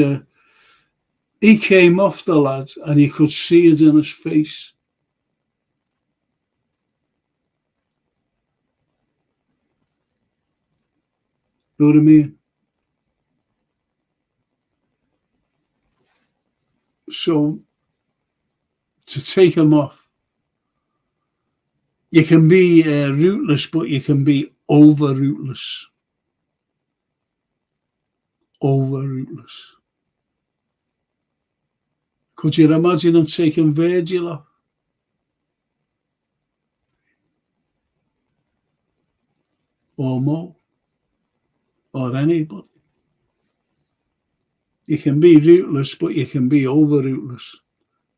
he came off the lad and you could see it in his face. You know what I mean? So, to take him off, you can be ruthless, but you can be over ruthless. Over ruthless. Could you imagine him taking Virgil off? Or Mo? Or anybody? You can be ruthless, but you can be over ruthless.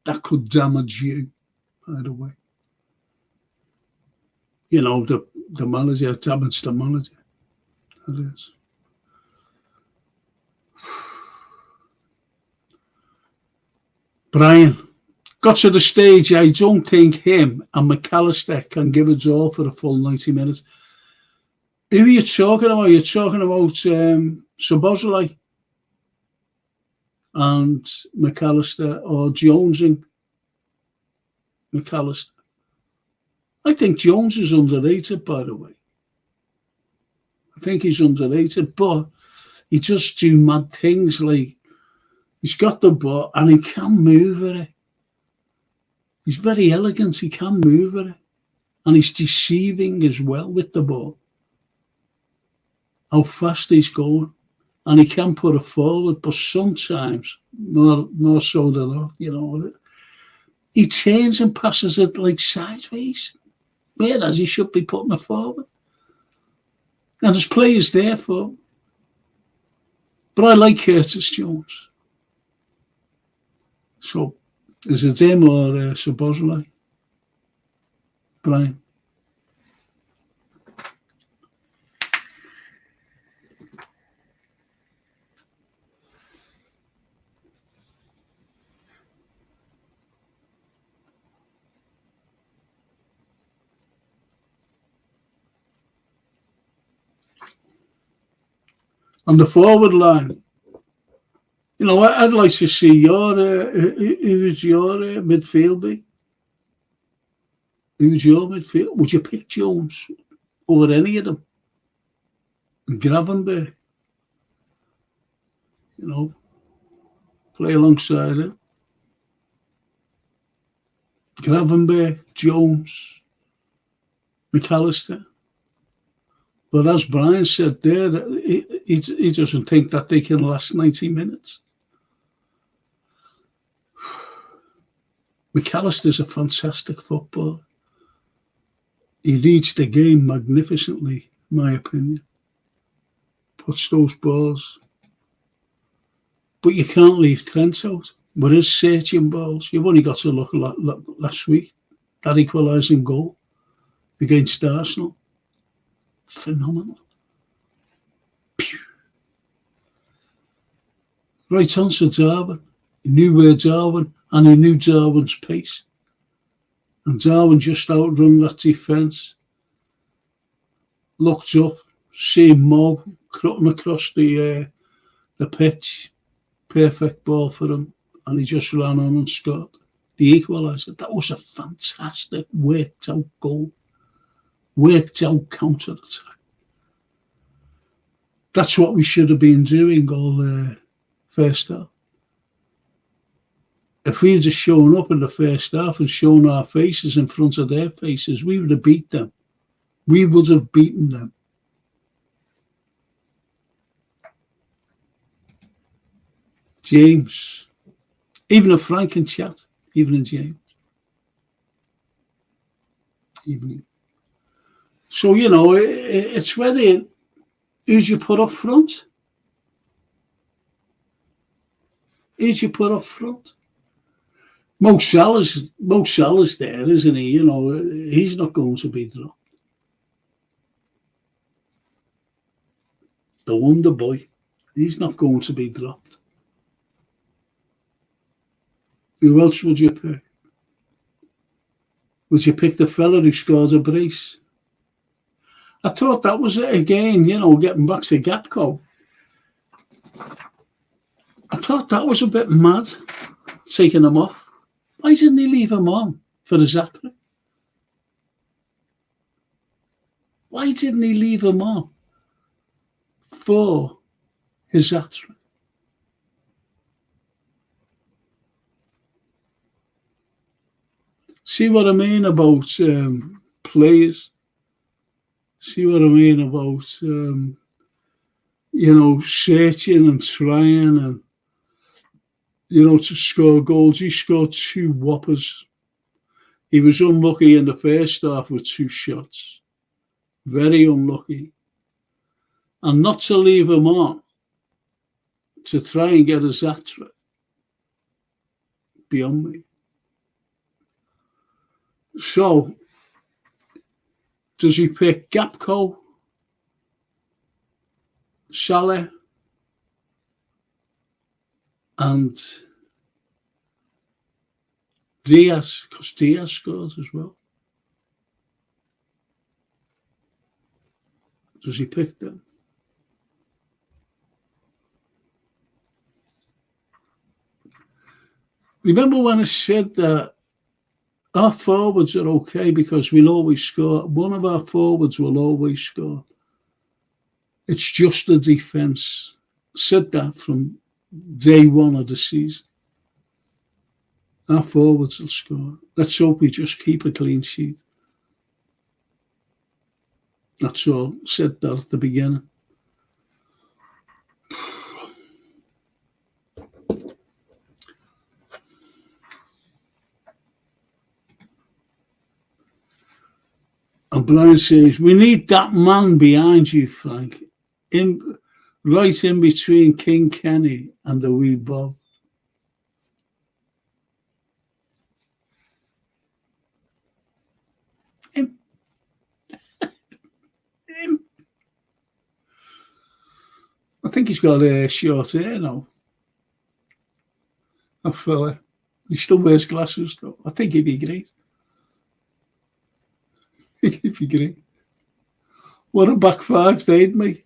That could damage you, by the way. You know, the manager damaged the manager. That is. Brian, got to the stage, I don't think him and McAllister can give it all for the full 90 minutes. Who are you talking about? You're talking about Szoboszlai and McAllister, or Jones and McAllister. I think Jones is underrated, by the way. I think he's underrated, but he just do mad things like he's got the ball and he can move with it. He's very elegant, he can move with it. And he's deceiving as well with the ball. How fast he's going. And he can put it forward, but sometimes, more so than not, you know, he turns and passes it like sideways, whereas he should be putting it forward. And there's players there for him. But I like Curtis Jones. So, is it him or Szoboszlai? Brian? On the forward line, you know, I'd like to see your who's your midfielder? Who's your midfield? Would you pick Jones over any of them? Gravenberch, you know, play alongside it. Gravenberch, Jones, McAllister. But as Brian said there, he doesn't think that they can last 90 minutes. McAllister's a fantastic footballer. He reads the game magnificently, in my opinion. Puts those balls. But you can't leave Trent out. With his searching balls, you've only got to look last week. That equalising goal against Arsenal. Phenomenal. Pew. Right on to Darwin. He knew where Darwin, and he knew Darwin's pace. And Darwin just outrun that defence. Looked up, see Mo cutting across the pitch. Perfect ball for him. And he just ran on and scored. The equaliser. That was a fantastic worked out goal. worked out counter-attack. That's what we should have been doing all the first half. If we had just shown up in the first half and shown our faces in front of their faces, we would have beat them. We would have beaten them. James, even if Frank can chat, even in James. Even. So, you know, it's whether who you put up front. Who you put up front? Mo Salah's there, isn't he? You know, he's not going to be dropped. The wonder boy, he's not going to be dropped. Who else would you pick? Would you pick the fella who scored a brace? I thought that was it again, you know, getting back to Gakpo. I thought that was a bit mad, taking him off. Why didn't he leave him on for his hat-trick? Why didn't he leave him on for his hat-trick? See what I mean about players? See what I mean about, you know, searching and trying and, you know, to score goals. He scored 2 whoppers. He was unlucky in the first half with 2 shots. Very unlucky. And not to leave him on to try and get his hat-trick. Beyond me. So, does he pick Gakpo, Salah, and Diaz? Because Diaz scored as well. Does he pick them? Remember when I said that our forwards are okay because we'll always score. One of our forwards will always score. It's just the defence. Said that from day one of the season. Our forwards will score. Let's hope we just keep a clean sheet. That's all. Said that at the beginning. And Brian says, we need that man behind you, Frank, right in between King Kenny and the wee Bob. Him. I think he's got short hair now. That fella. He still wears glasses, though. I think he'd be great. He'd be great. What a back five they'd make.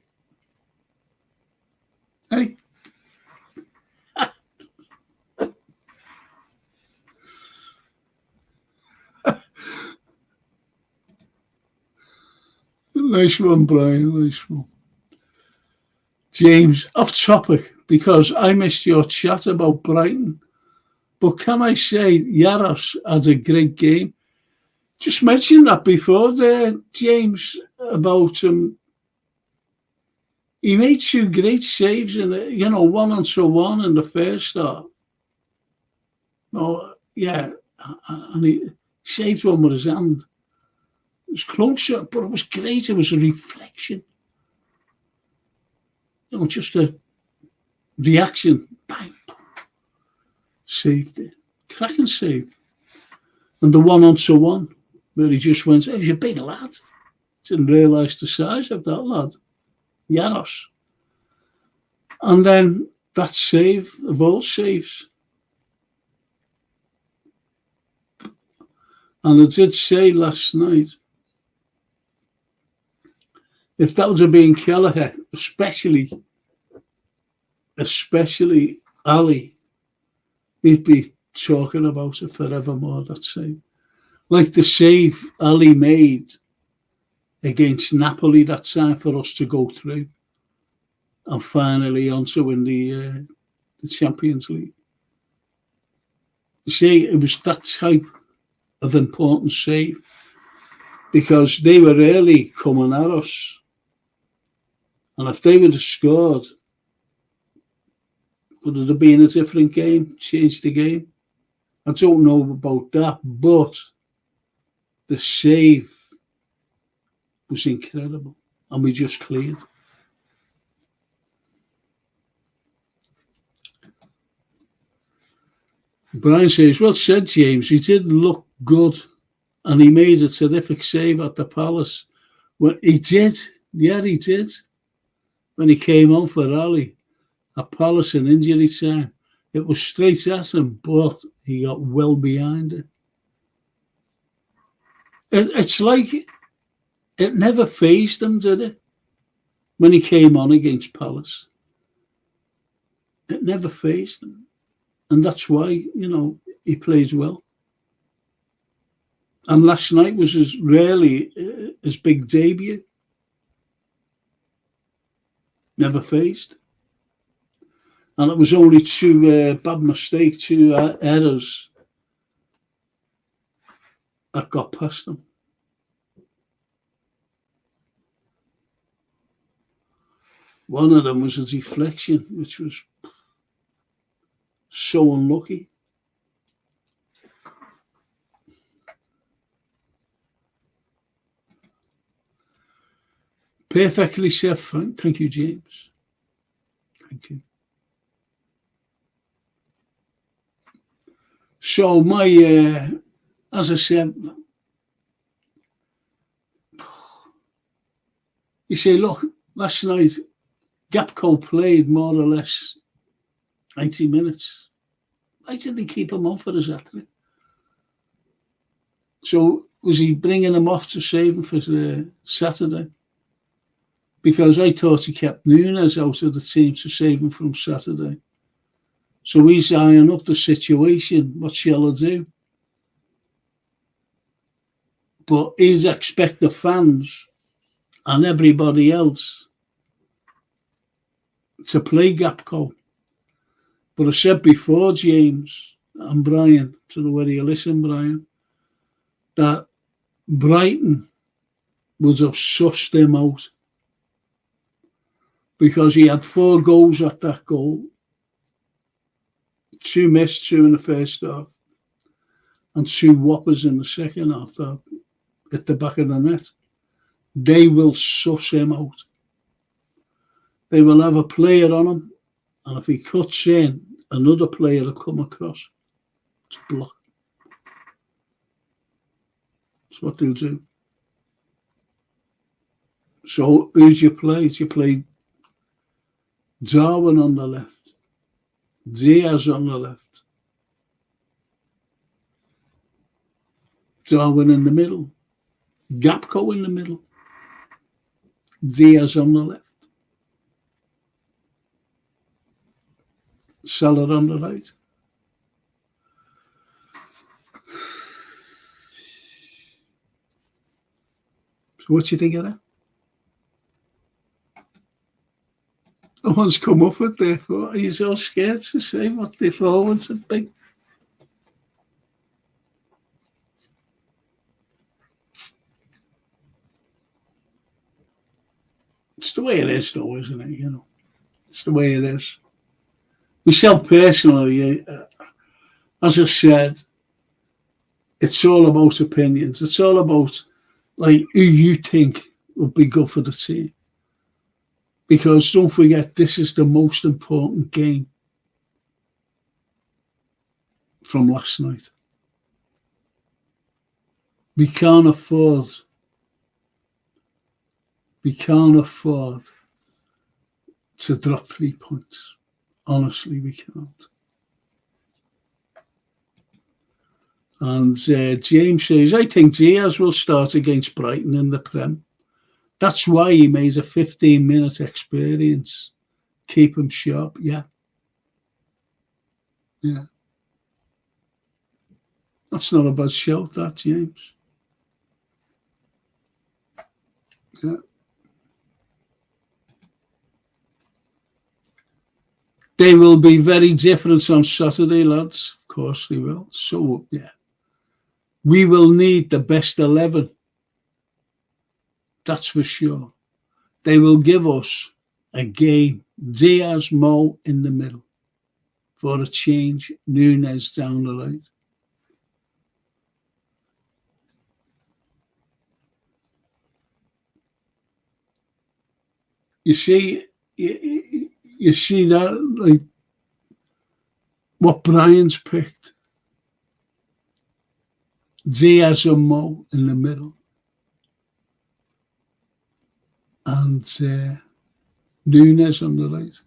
Hey. Nice one, Brian. Nice one. James, off topic, because I missed your chat about Brighton. But can I say Yaros had a great game? Just mentioned that before there, James, about he made 2 great saves in it, you know, 1-on-1 in the first half. Oh, yeah, and he saved one with his hand. It was closer, but it was great. It was a reflection. You know, just a reaction. Bang. Saved it. Cracking save. And the 1-on-1. Where he just went, hey, he's a big lad. Didn't realise the size of that lad. Yaros. And then that save of all saves. And I did say last night, if that would have been Kelleher, especially Ali, we'd be talking about it forevermore, that save. Like the save Ali made against Napoli that time for us to go through and finally on to win the Champions League. You see, it was that type of important save because they were really coming at us. And if they would have scored, would it have been a different game, changed the game? I don't know about that, but the save was incredible and we just cleared. Brian says, well said, James. He did look good and he made a terrific save at the Palace. Well, he did. Yeah, he did. When he came on for Raleigh at Palace in injury time, it was straight at him, but he got well behind it. It's like it never fazed him, did it? When he came on against Palace. It never fazed him. And that's why, he plays well. And last night was his big debut. Never fazed. And it was only two bad mistakes, two errors that got past him. One of them was a deflection, which was so unlucky. Perfectly said, Frank. Thank you, James. Thank you. So as I said, you say, look, last night, Gapco played more or less 90 minutes. Why didn't he keep him on for his hat-trick? So was he bringing him off to save him for Saturday? Because I thought he kept Nunes out of the team to save him from Saturday. So he's eyeing up the situation. What shall I do? But he's expect the fans and everybody else to play Gapco. But I said before, James and Brian, to the way you listen, Brian, that Brighton would have sussed him out because he had 4 goals at that goal. 2 missed, 2 in the first half, and 2 whoppers in the second half at the back of the net. They will suss him out. They will have a player on him, and if he cuts in, another player will come across. It's blocked. That's what they'll do. So who do you play? Do you play Darwin on the left? Diaz on the left? Darwin in the middle? Gapco in the middle? Diaz on the left? Salah on the right? So what do you think of that? No one's come up with their thought. He's all scared to say what their forwards would be. It's the way it is, though, isn't it? It's the way it is. Myself personally, as I said, it's all about opinions. It's all about who you think would be good for the team. Because don't forget, this is the most important game from last night. We can't afford to drop 3 points. Honestly, we can't. And James says, I think Diaz will start against Brighton in the Prem. That's why he made a 15-minute experience. Keep him sharp, yeah. Yeah. That's not a bad shout, that, James. Yeah. They will be very different on Saturday, lads. Of course they will. So, yeah. We will need the best 11. That's for sure. They will give us a game. Diaz, Mo in the middle. For a change, Núñez down the right. You see, you see that, like, what Brian's picked. Diaz and Mo in the middle. And Núñez on the right.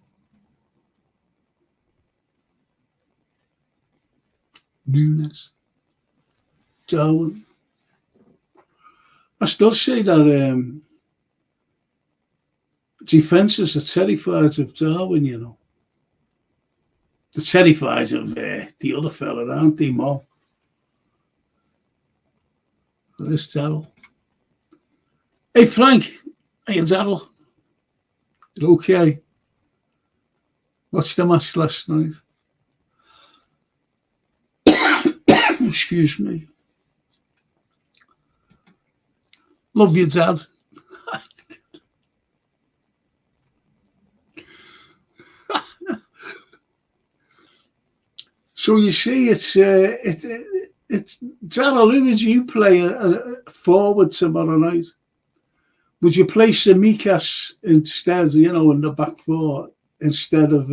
Núñez. Darwin. I still say that defences are terrified of Darwin, you know. They're terrified of the other fella, aren't they, Mo? There's Daryl. Hey, Frank. Hey, Daryl. You okay? Watched the match last night. Excuse me. Love you, Dad. So you see, it's Daryl. Who would you play forward tomorrow night? Would you play Semikas instead? You know, in the back four instead of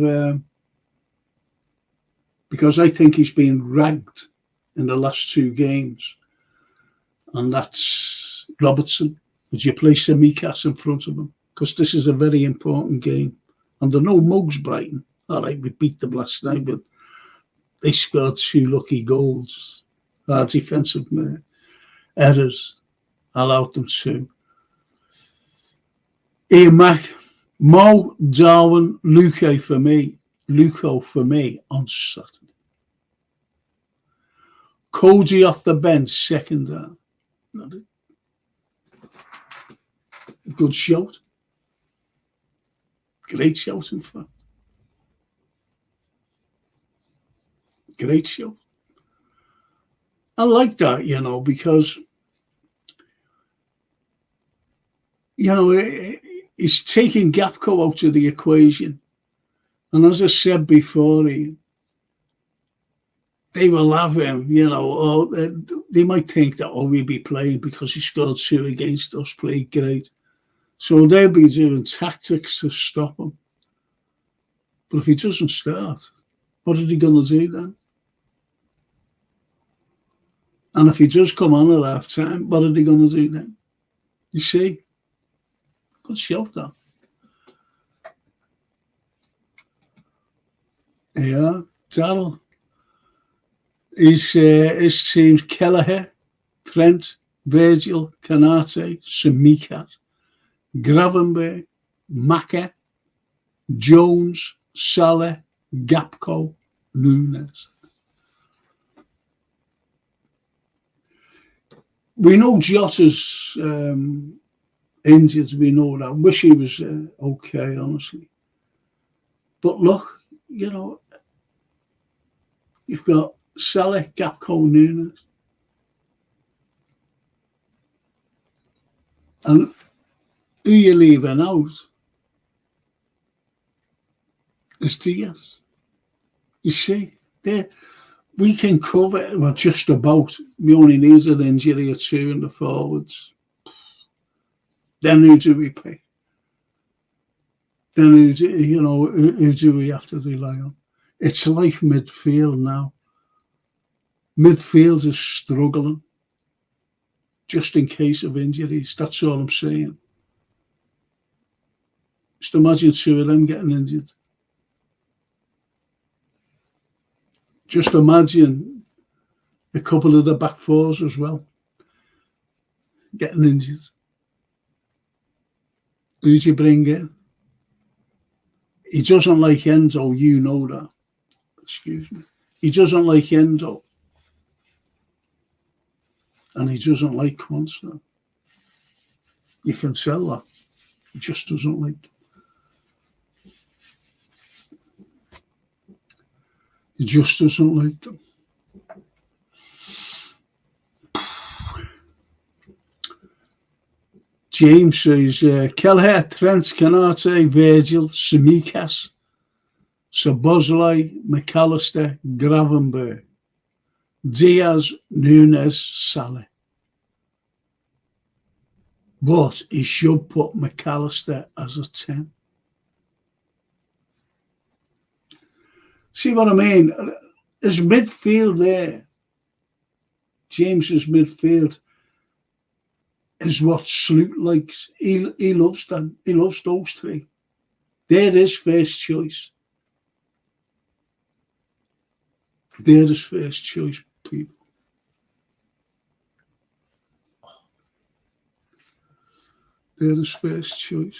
because I think he's been ragged in the last 2 games, and that's Robertson. Would you play Semikas in front of him? Because this is a very important game, and I know Mugs Brighton. All right, we beat them last night, but they scored 2 lucky goals. Our defensive errors allowed them to. Ian Mack, Mo, Darwin, Luco for me on Saturday. Cody off the bench, second half. Good shout. Great shout, in fact. Great show. I like that, you know, because, you know, it's taking Gapco out of the equation. And as I said before, they will have him, you know, or they might think that, we'll be playing because he scored 2 against us, played great. So they'll be doing tactics to stop him. But if he doesn't start, what are they going to do then? And if he does come on at half time, what are they going to do then? You see? Good shout, that. Yeah, Daryl. His team's Kelleher, Trent, Virgil, Canate, Semikat, Gravenberg, Maka, Jones, Salah, Gapco, Núñez. We know Jota's injured, we know that. Wish he was okay, honestly. But look, you know, you've got Salah, Gapco, Núñez. And who you leaving out is Diaz. You see, we can cover, well, just about. We only need an injury or 2 in the forwards. Then who do we pick? Then who do we have to rely on? It's like midfield now. Midfield is struggling, just in case of injuries. That's all I'm saying. Just imagine 2 of them getting injured. Just imagine a couple of the back fours as well getting injured. Who do you bring in? He doesn't like Endo, you know that. Excuse me. He doesn't like Endo. And he doesn't like Quansah. You can tell that. He just doesn't like them. He just doesn't like them. James says, Kelleher, Trent, Canate, Virgil, Tsimikas, Szoboszlai, McAllister, Gravenberch, Diaz, Nunes, Salah. But he should put McAllister as a 10. See what I mean? His midfield there, James's midfield, is what Sloot likes. He loves them. He loves those three. They're his first choice. They're his first choice, people. They're his first choice.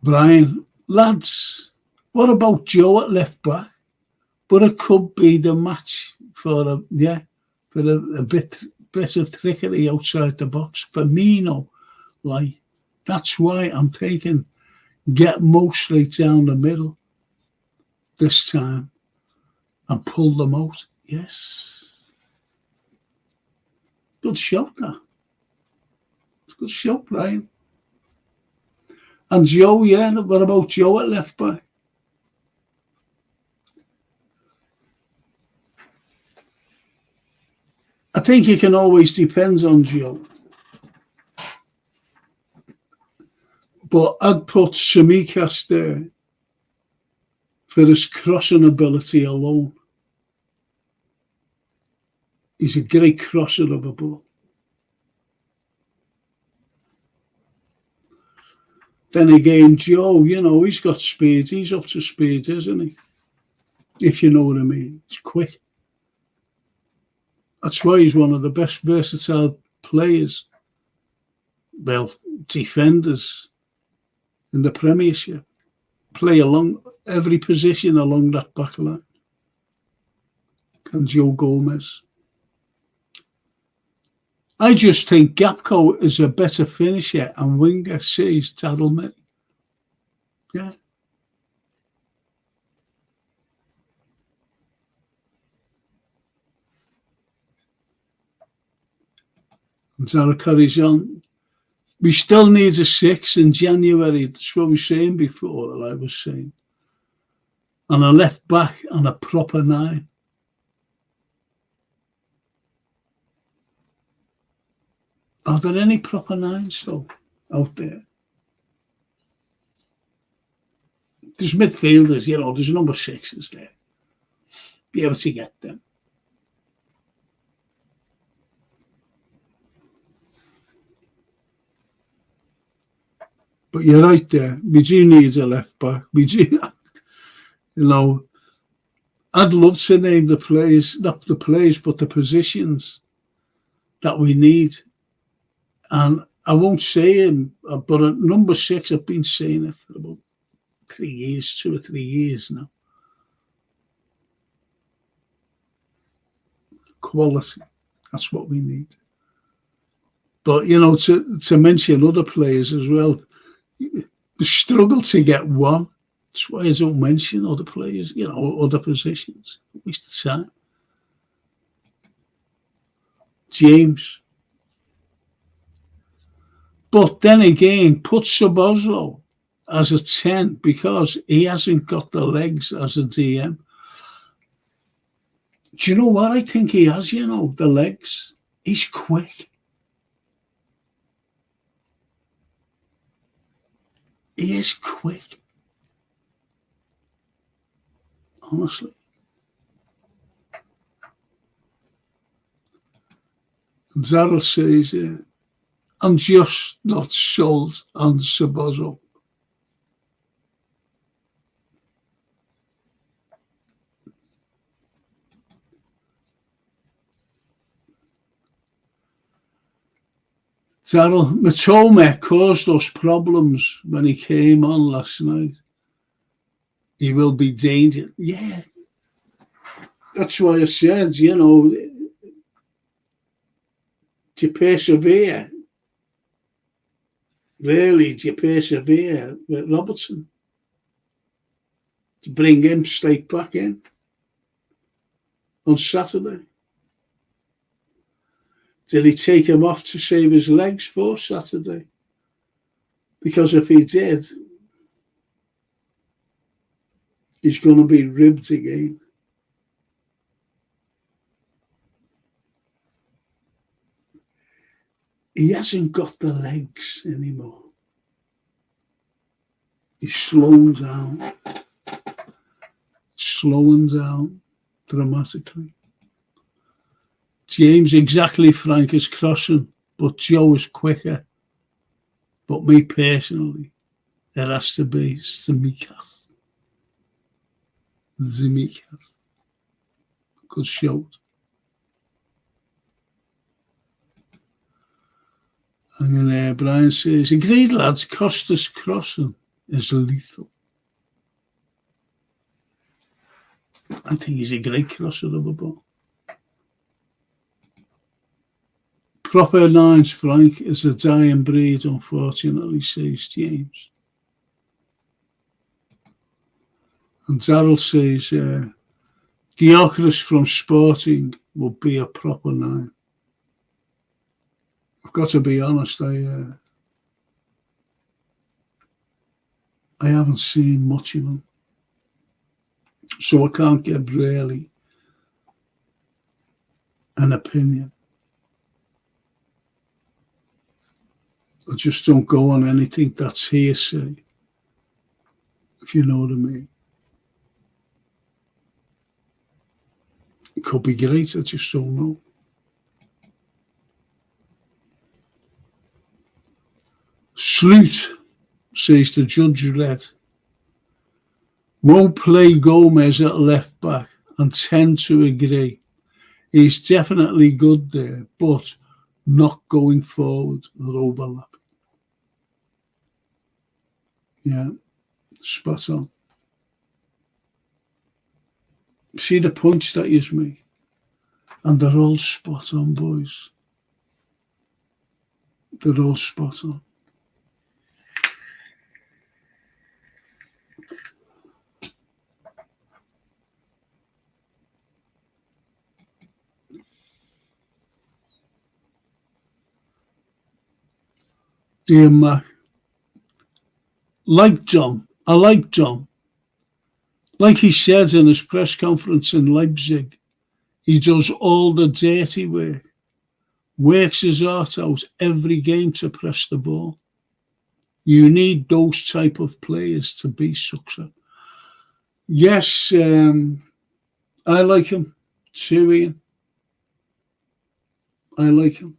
Brian, lads, what about Joe at left back? But it could be the match for a bit of trickery outside the box. Firmino, like, that's why I'm taking get mostly down the middle this time and pull them out. Yes. Good shot, that. It's a good shot, Brian. And Joe, yeah, what about Joe at left back? I think you can always depend on Joe. But I'd put Tsimikas there for his crossing ability alone. He's a great crosser of a ball. Then again, Joe, you know, he's got speed. He's up to speed, isn't he? If you know what I mean. He's quick. That's why he's one of the best versatile players, well, defenders in the Premiership. Play along every position along that back line. And Joe Gomez. I just think Gakpo is a better finisher and winger, says Taddle. Yeah. And Zara carries on. We still need a 6 in January. That's what we were saying before, that I was saying. And a left back and a proper 9. Are there any proper 9s though out there? There's midfielders, you know, there's number 6s there. Be able to get them. But you're right there. We do need a left back. We do, you know, I'd love to name the players, not the players, but the positions that we need. And I won't say him, but at number 6, I've been saying it for about 3 years, 2 or 3 years now. Quality, that's what we need. But, you know, to mention other players as well, the struggle to get one. That's why I don't mention other players, you know, other positions. Waste of time. James. But then again, put Szoboszlai as a 10 because he hasn't got the legs as a DM. Do you know what I think he has, you know, the legs? He's quick. He is quick. Honestly. And Zara says, I'm just not sold on Szoboszlai. Daryl, Matoma caused us problems when he came on last night. He will be dangerous. Yeah. That's why I said, you know, do you persevere? Really, do you persevere with Robertson? To bring him straight back in on Saturday? Did he take him off to save his legs for Saturday? Because if he did, he's going to be ribbed again. He hasn't got the legs anymore. He's slowing down dramatically. James exactly, Frank, is crossing, but Joe is quicker. But me personally, it has to be Tsimikas. Good shout. And then Brian says, agreed, lads, Costa's crossing is lethal. I think he's a great crosser of a ball. Proper nines, Frank, is a dying breed, unfortunately, says James. And Darryl says, Gyökeres from Sporting will be a proper nine. I've got to be honest, I haven't seen much of him. So I can't get really an opinion. I just don't go on anything that's hearsay, if you know what I mean. It could be great, I just don't know. Sloot, says the Judge Red, won't play Gomez at left back and tend to agree. He's definitely good there, but not going forward or overlap. Yeah, spot on. See the punch that is me? And they're all spot on, boys. They're all spot on. Dear Mac, I like John. Like he said in his press conference in Leipzig, he does all the dirty work, works his heart out every game to press the ball. You need those type of players to be successful. Yes, I like him too, Ian. I like him.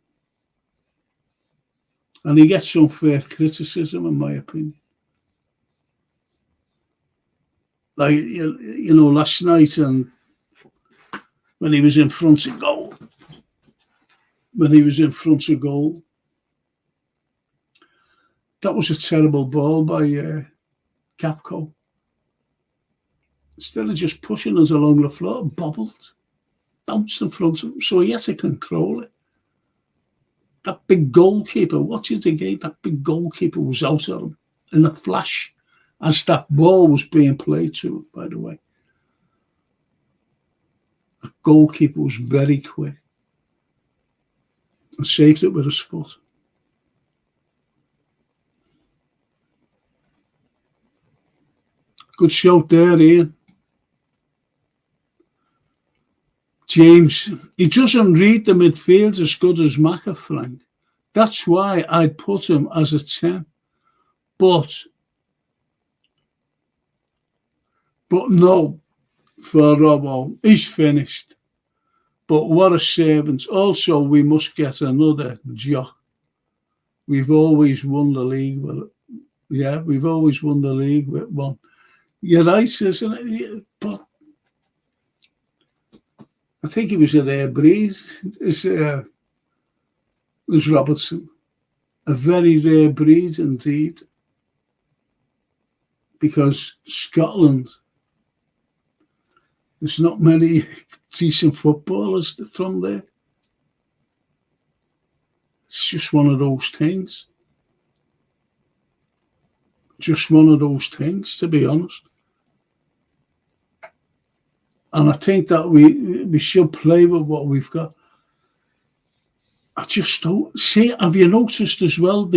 And he gets unfair criticism, in my opinion. Like, you know, last night and when he was in front of goal, that was a terrible ball by Capco. Instead of just pushing us along the floor, bobbled, bounced in front of him, so he had to control it. That big goalkeeper, watch it again, that big goalkeeper was out of him in a flash as that ball was being played to him, by the way. The goalkeeper was very quick and saved it with his foot. Good shout there, Ian. James, he doesn't read the midfield as good as Macca, Frank. That's why I'd put him as a 10. But no, for Robbo, he's finished. But what a servant. Also, we must get another Jock. We've always won the league with it. Yeah, we've always won the league with one. You're right, isn't it? But I think he was a rare breed. It was Robertson. A very rare breed indeed. Because Scotland, there's not many decent footballers from there. It's just one of those things. Just one of those things, to be honest. And I think that we should play with what we've got. I just don't see. Have you noticed as well?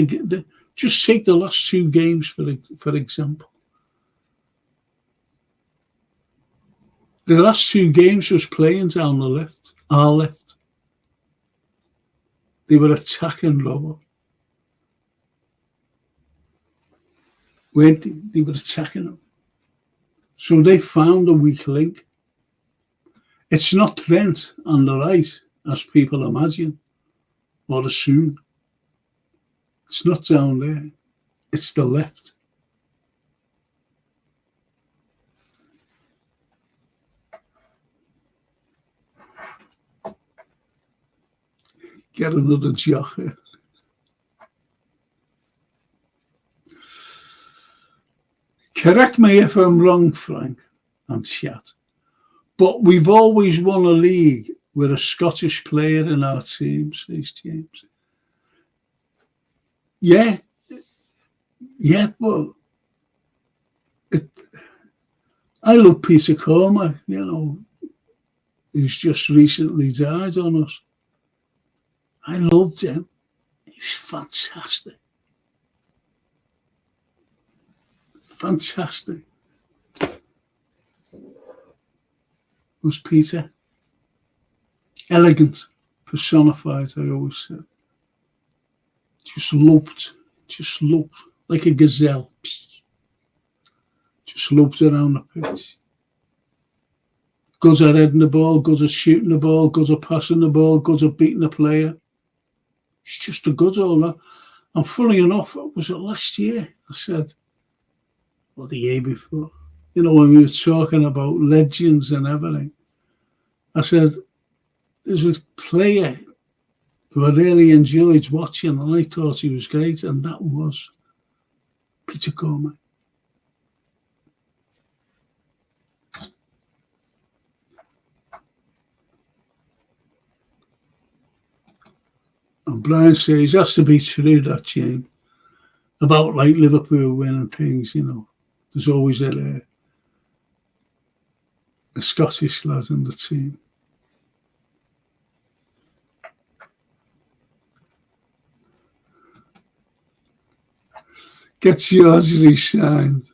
Just take the last two games for example. The last two games was playing down the left, our left. They were attacking lower. They were attacking them. So they found a weak link. It's not Trent on the right, as people imagine or assume. It's not down there. It's the left. Get another jocker. Correct me if I'm wrong, Frank and chat, but we've always won a league with a Scottish player in our team, says James. Yeah, well, I love Peter Cormack, who's just recently died on us. I loved him. He's fantastic. Fantastic. Was Peter. Elegant, personified, I always said. Just looked like a gazelle. Just loped around the pitch. Good at heading the ball, good at shooting the ball, good at passing the ball, good at beating the player. It's just a good all that. And funny enough, was it last year? I said, or the year before, when we were talking about legends and everything, I said, there's a player who I really enjoyed watching, and I thought he was great, and that was Peter Cormack. And Brian says, it has to be true, that, James, about like Liverpool winning things, There's always a Scottish lad in the team. Get George re-signed,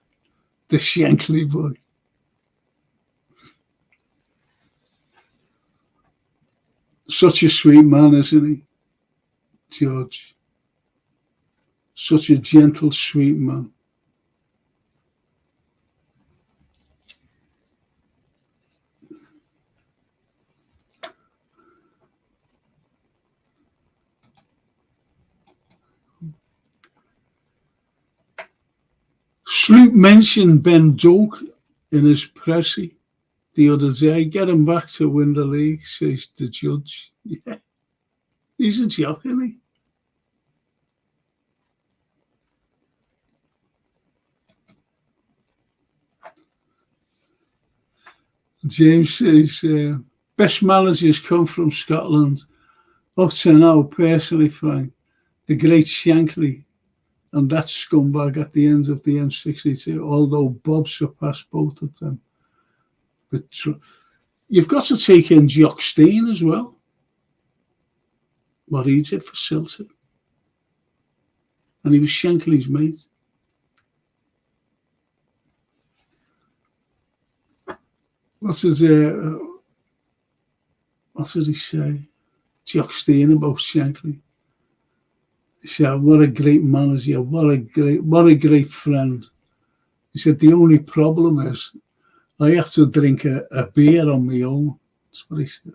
the Shankly boy. Such a sweet man, isn't he, George? Such a gentle, sweet man. Sloop mentioned Ben Doak in his pressy the other day. Get him back to win the league, says the judge. Yeah, he's a jock, isn't he? James says, best managers come from Scotland. Up to now, personally, Frank, the great Shankly and that scumbag at the end of the M62, although Bob surpassed both of them. But you've got to take in Jock Stein as well. What he did for Celtic. And he was Shankly's mate. What did he say? Jock Stein about Shankly. He said, what a great manager, what a great friend. He said, the only problem is I have to drink a beer on my own. That's what he said.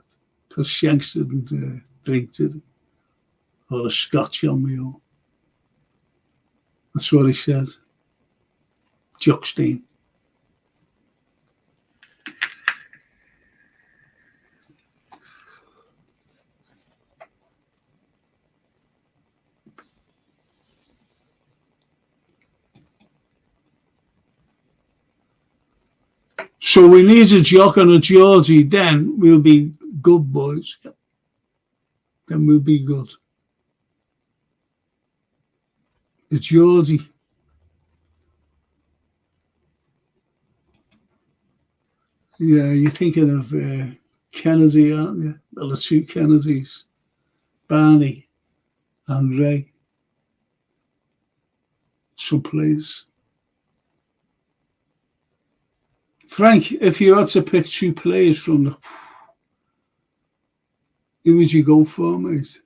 Because Shanks didn't drink, did he? Or a scotch on my own. That's what he said. Jock Stein. So we need a Jock and a Georgie, then we'll be good boys. Then we'll be good. Geordie. Yeah, you're thinking of Kennedy, aren't you? Well, the two Kennedys, Barney and Ray. Some players. Frank, if you had to pick two players from the, who would you go for, mate?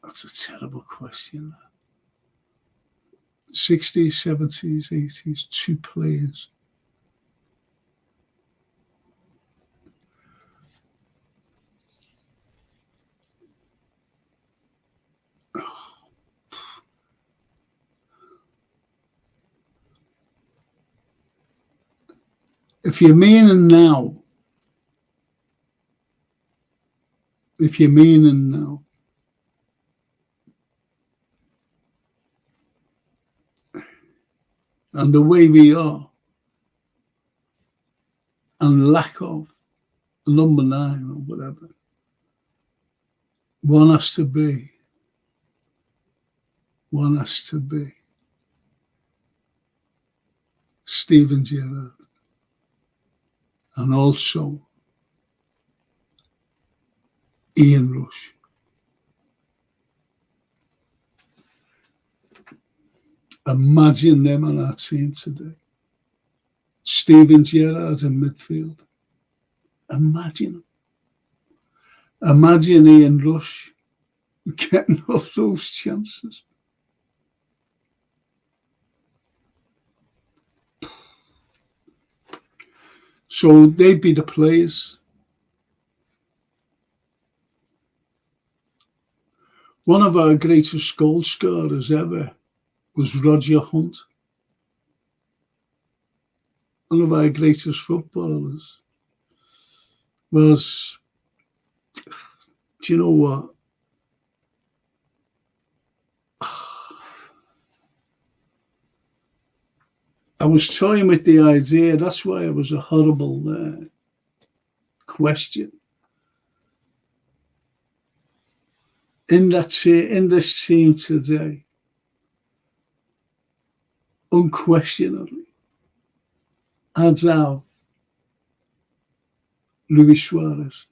That's a terrible question. 60s, 70s, 80s, two players. If you're meaning now, and the way we are, and lack of a number 9 or whatever, one has to be Steven Gerrard, and also Ian Rush. Imagine them on our team today. Steven Gerrard in midfield. Imagine Ian Rush getting all those chances. So they'd be the players. One of our greatest goal scorers ever was Roger Hunt. One of our greatest footballers was, do you know what? I was toying with the idea. That's why it was a horrible question. In this team today, unquestionably, I'd have Luis Suarez.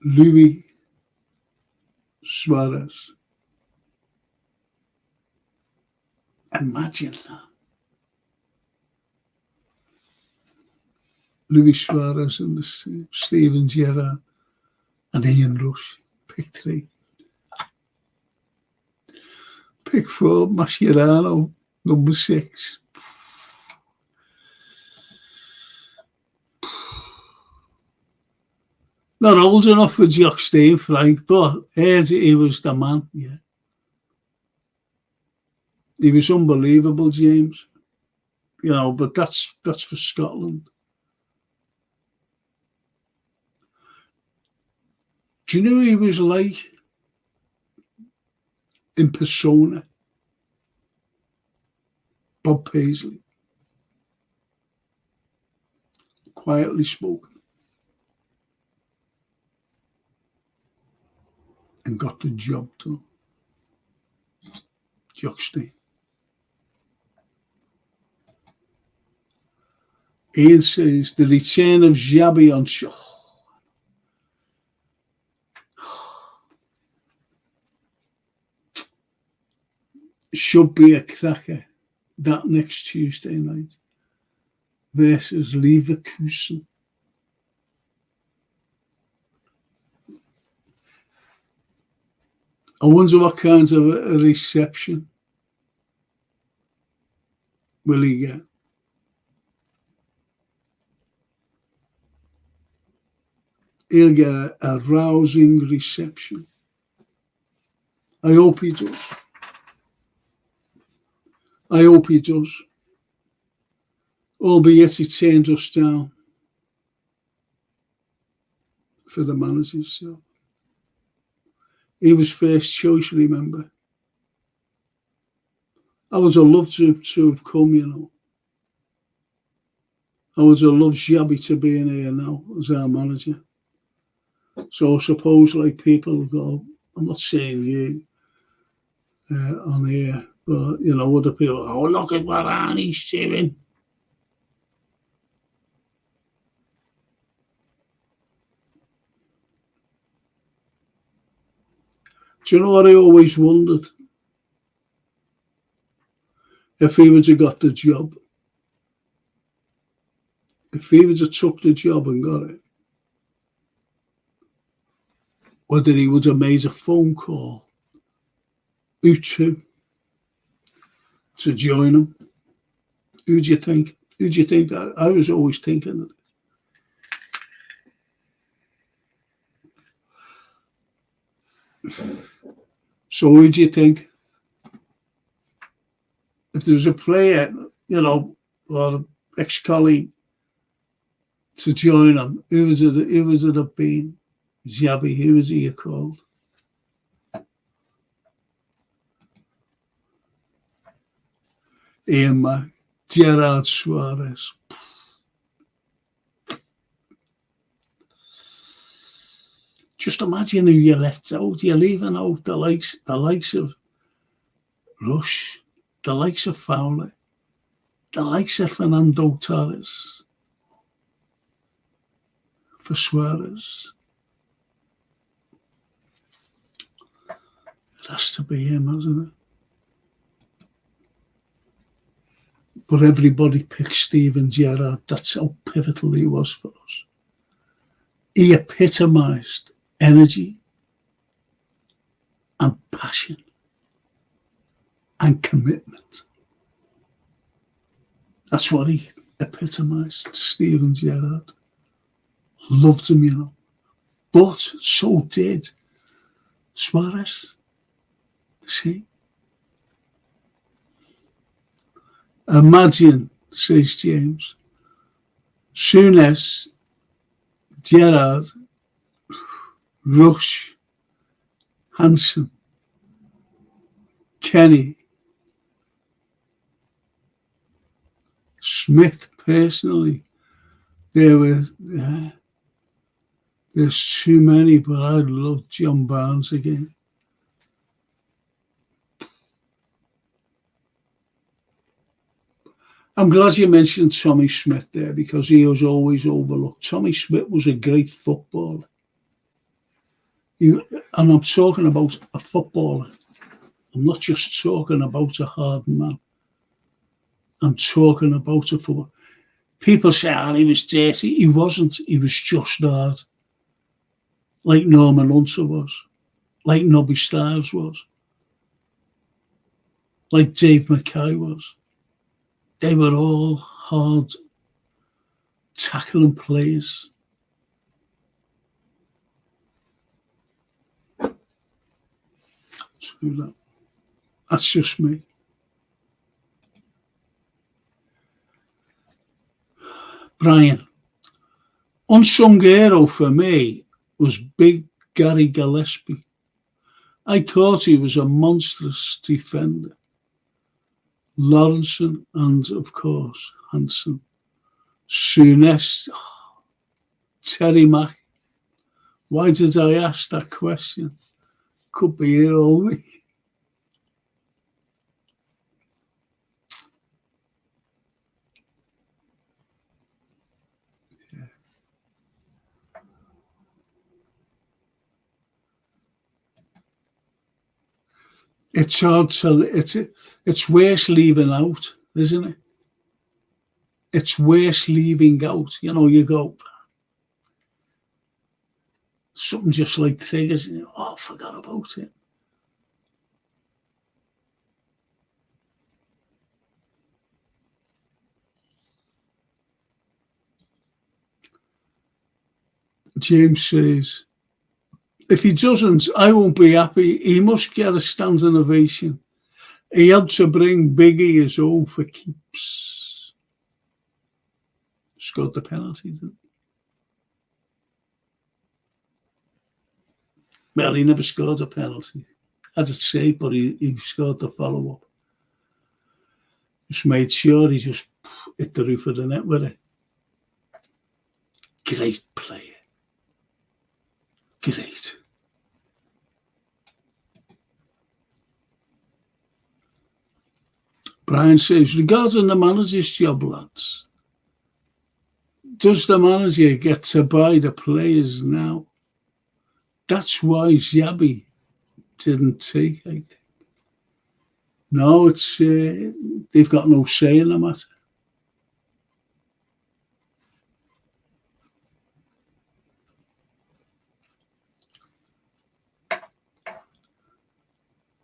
Luis Suarez. Imagine that. Luis Suarez and the Steven Gerrard and Ian Rush. Pick 3. Pick 4, Mascherano, number 6. Not old enough for Jock Stein, Frank, but he was the man, yeah. He was unbelievable, James. You know, but that's for Scotland. Do you know who he was like in persona? Bob Paisley. Quietly spoken. And got the job done. Jock Stein. Ian says the return of Xabi on show. Should be a cracker that next Tuesday night versus Leverkusen. I wonder what kinds of a reception will he get. He'll get a rousing reception. I hope he does. Albeit he turned us down for the manager's job. He was first choice, remember. I would have loved to have come, you know. I would have loved Xabi to be in here now as our manager. So I suppose, like, people go, I'm not saying you on here, but, you know, other people, oh, look at what Arnie's doing. Do you know what I always wondered? If he would have got the job, if he would have took the job and got it, whether he would have made a phone call, who to join him. Who do you think? Who do you think? I was always thinking that. So who do you think? If there was a player, you know, or an ex-colleague to join him, who was it have been? Xabi, who was he called? Ian Mack, Gerard Suarez. Just imagine who you left out. You're leaving out the likes of Rush, the likes of Fowler, the likes of Fernando Torres for Suarez. It has to be him, hasn't it? But everybody picked Steven Gerrard. That's how pivotal he was for us. He epitomised energy and passion and commitment. That's what he epitomised, Steven Gerrard. Loved him, you know. But so did Suarez. See? Imagine, says James, Souness, Gerrard, Rush, Hansen, Kenny, Smith personally. There's too many, but I'd love John Barnes again. I'm glad you mentioned Tommy Smith there because he was always overlooked. Tommy Smith was a great footballer. And I'm talking about a footballer. I'm not just talking about a hard man. I'm talking about a footballer. People say, oh, he was dirty. He wasn't. He was just hard. Like Norman Hunter was. Like Nobby Stiles was. Like Dave Mackay was. They were all hard tackling players. So that's just me. Brian, unsung hero for me was Big Gary Gillespie. I thought he was a monstrous defender. Lawrenson and, of course, Hansen. Souness, Terry Mack. Why did I ask that question? Could be here all week. Yeah. It's hard to, it's worse leaving out, isn't it? It's worse leaving out. You know, you go, something just like triggers, and you go, oh, I forgot about it. James says, if he doesn't, I won't be happy. He must get a standing ovation. He had to bring Biggie his own for keeps. Scored the penalty, didn't he? Well, he never scored a penalty. Had to say, but he scored the follow-up. Just made sure he just hit the roof of the net with it. Great player. Great. Brian says, regarding the manager's job, lads, does the manager get to buy the players now? That's why Xabi didn't take, I think. No, it's they've got no say in the matter.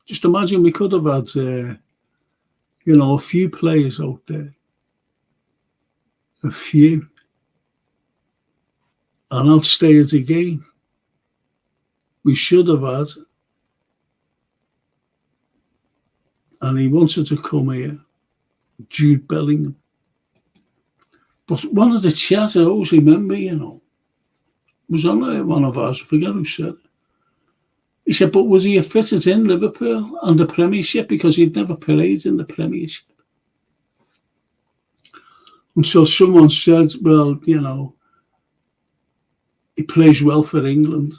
Just imagine we could have had, a few players out there. A few. And I'll stay at the game. We should have had. And he wanted to come here. Jude Bellingham. But one of the chats I always remember, was on one of ours, I forget who said it. He said, but was he fitted in Liverpool and the Premiership because he'd never played in the Premiership? And so someone said, well, he plays well for England.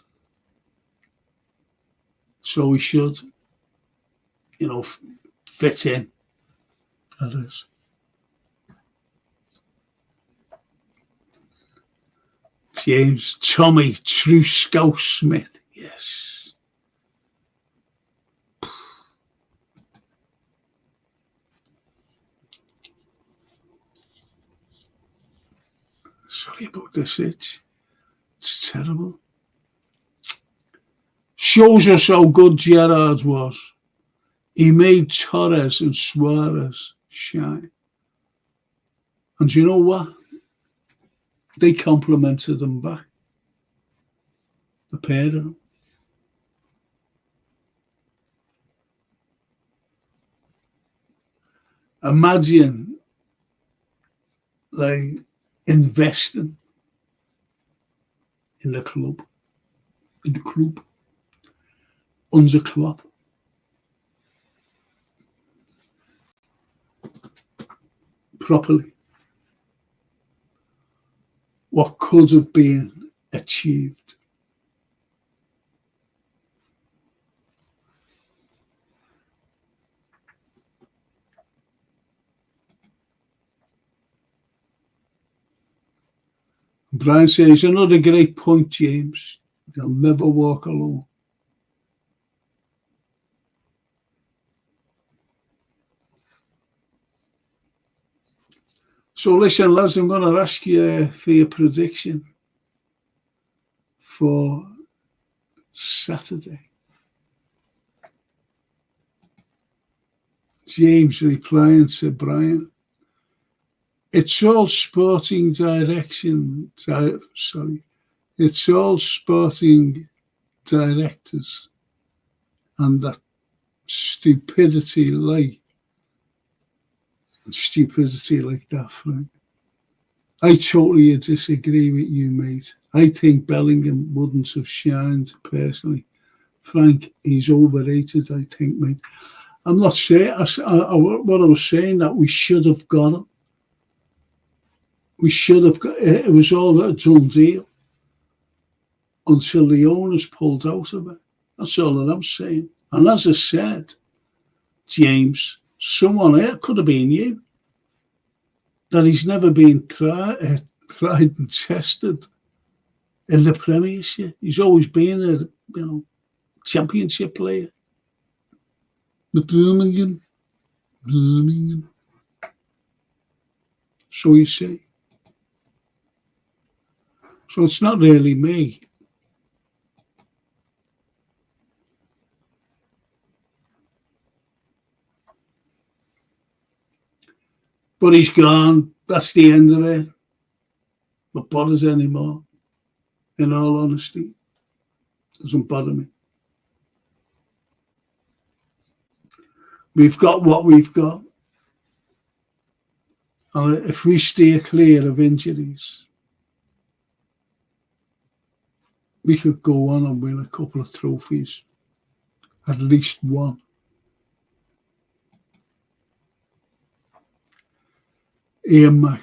So he should, fit in. That is. James, Tommy, true Scouse Smith. Yes. Sorry about this itch. It's terrible. Shows us how good Gerrard was. He made Torres and Suarez shine. And you know what? They complimented them back. The pair of them. Imagine, investing in the club, under Klopp. Properly. What could have been achieved. Brian says, another great point, James. They'll never walk alone. So listen, lads, I'm going to ask you for your prediction for Saturday. James replying to Brian. It's all sporting direction. It's all sporting directors and that stupidity like that, Frank. I totally disagree with you, mate. I think Bellingham wouldn't have shined personally. Frank, he's overrated, I think, mate. I'm not saying what I was saying that we should have got him. We should have got it. Was all a done deal until the owners pulled out of it. That's all that I'm saying. And as I said, James, someone else could have been you. That he's never been tried and tested in the Premiership. He's always been a Championship player. The Birmingham. So you see. So it's not really me. But he's gone. That's the end of it. Not bothers anymore. In all honesty. Doesn't bother me. We've got what we've got. And if we steer clear of injuries, we could go on and win a couple of trophies. At least one. Ian Mack.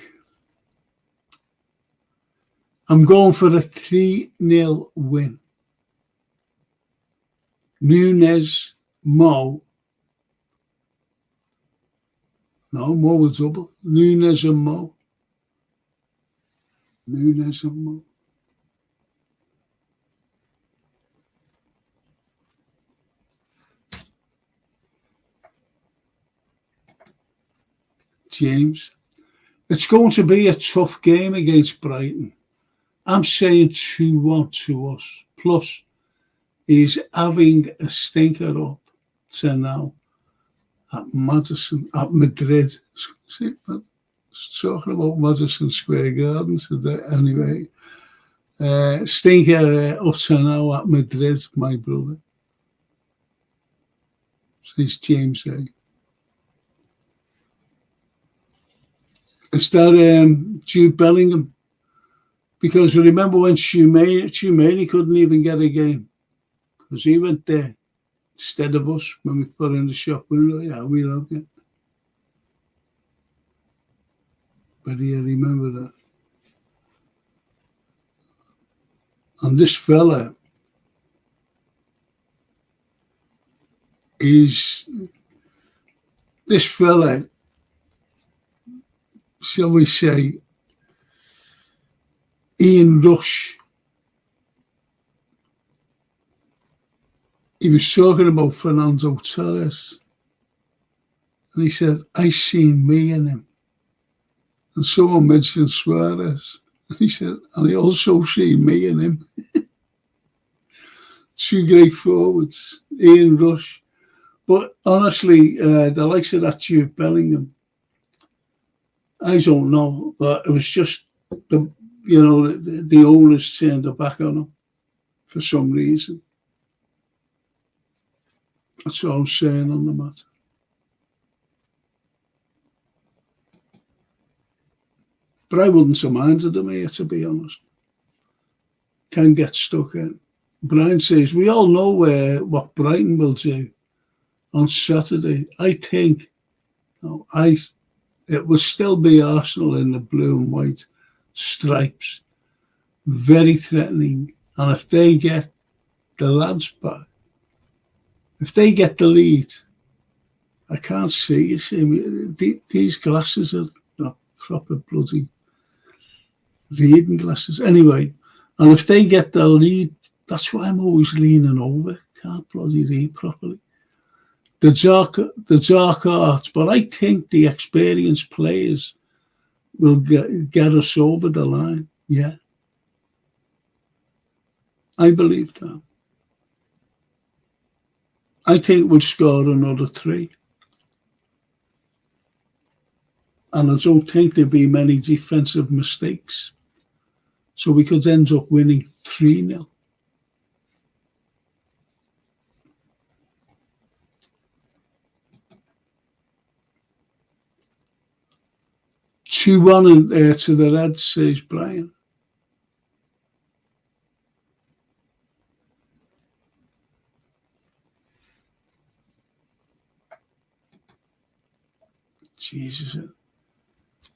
I'm going for a 3-0 win. Nunez, Mo. No, Mo will double. Nunez and Mo. Nunez and Mo. James. It's going to be a tough game against Brighton. I'm saying 2-1 to us. Plus, he's having a stinker up to now at Madrid. See, talking about Madison Square Garden today. Anyway, stinker up to now at Madrid, my brother. Says James A. Is that Jude Bellingham? Because remember when Shumeni couldn't even get a game because he went there instead of us when we put in the shop window. Yeah, we love you. But yeah, remember that. And this fella shall we say, Ian Rush. He was talking about Fernando Torres. And he said, I seen me in him. And someone mentioned Suarez. And he said, and I also see me in him. Two great forwards, Ian Rush. But honestly, the likes of that Jude Bellingham, I don't know. But it was just, the owners turned their back on him for some reason. That's all I'm saying on the matter. But I wouldn't have minded him here, to be honest. Can get stuck in. Brian says, we all know what Brighton will do on Saturday. I think it will still be Arsenal in the blue and white stripes. Very threatening. And if they get the lads back, if they get the lead, I can't see. You see, these glasses are not proper bloody reading glasses. Anyway, and if they get the lead, that's why I'm always leaning over. Can't bloody read properly. The dark arts, but I think the experienced players will get us over the line. Yeah. I believe that. I think we'll score another 3. And I don't think there'll be many defensive mistakes. So we could end up winning 3-0. Two-one to the Reds, says Brian. Jesus,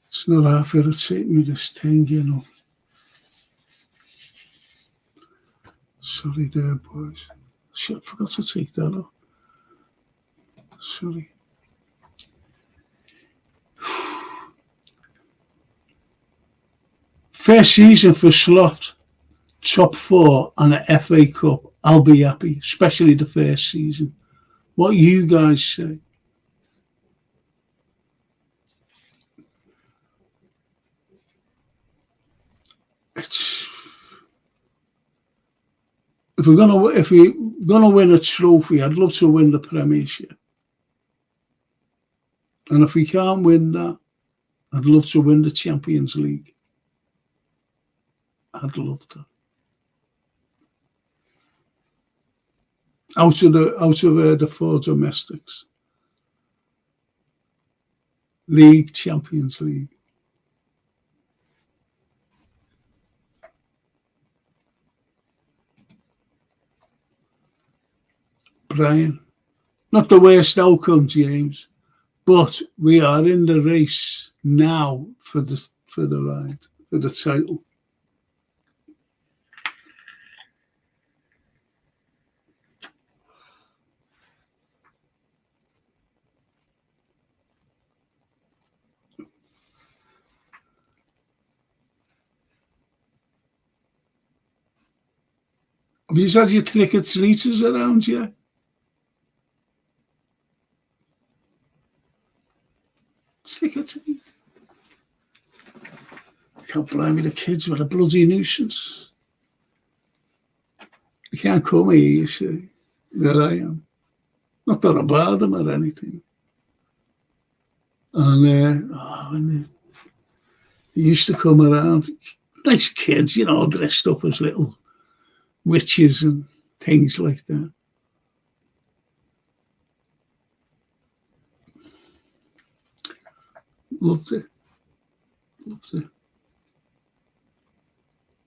it's not half irritating me, this thing, you know. Sorry there, boys. Shit, I forgot to take that off. Sorry. First season for Slot, top 4 and an FA Cup. I'll be happy, especially the first season. What you guys say? If we're gonna win a trophy, I'd love to win the Premiership. And if we can't win that, I'd love to win the Champions League. I'd love that. Out of the 4 domestics. League, Champions League. Brian, not the worst outcome, James, But we are in the race now for the ride, for the title. Have you had your trick-or-treaters around yet? Trick-or-treat. I can't blame me, the kids were a bloody nuisance. They can't come here, you see. There I am. Not that I bother them or anything. And when they used to come around, nice kids, you know, dressed up as little witches and things like that. Loved it. Loved it.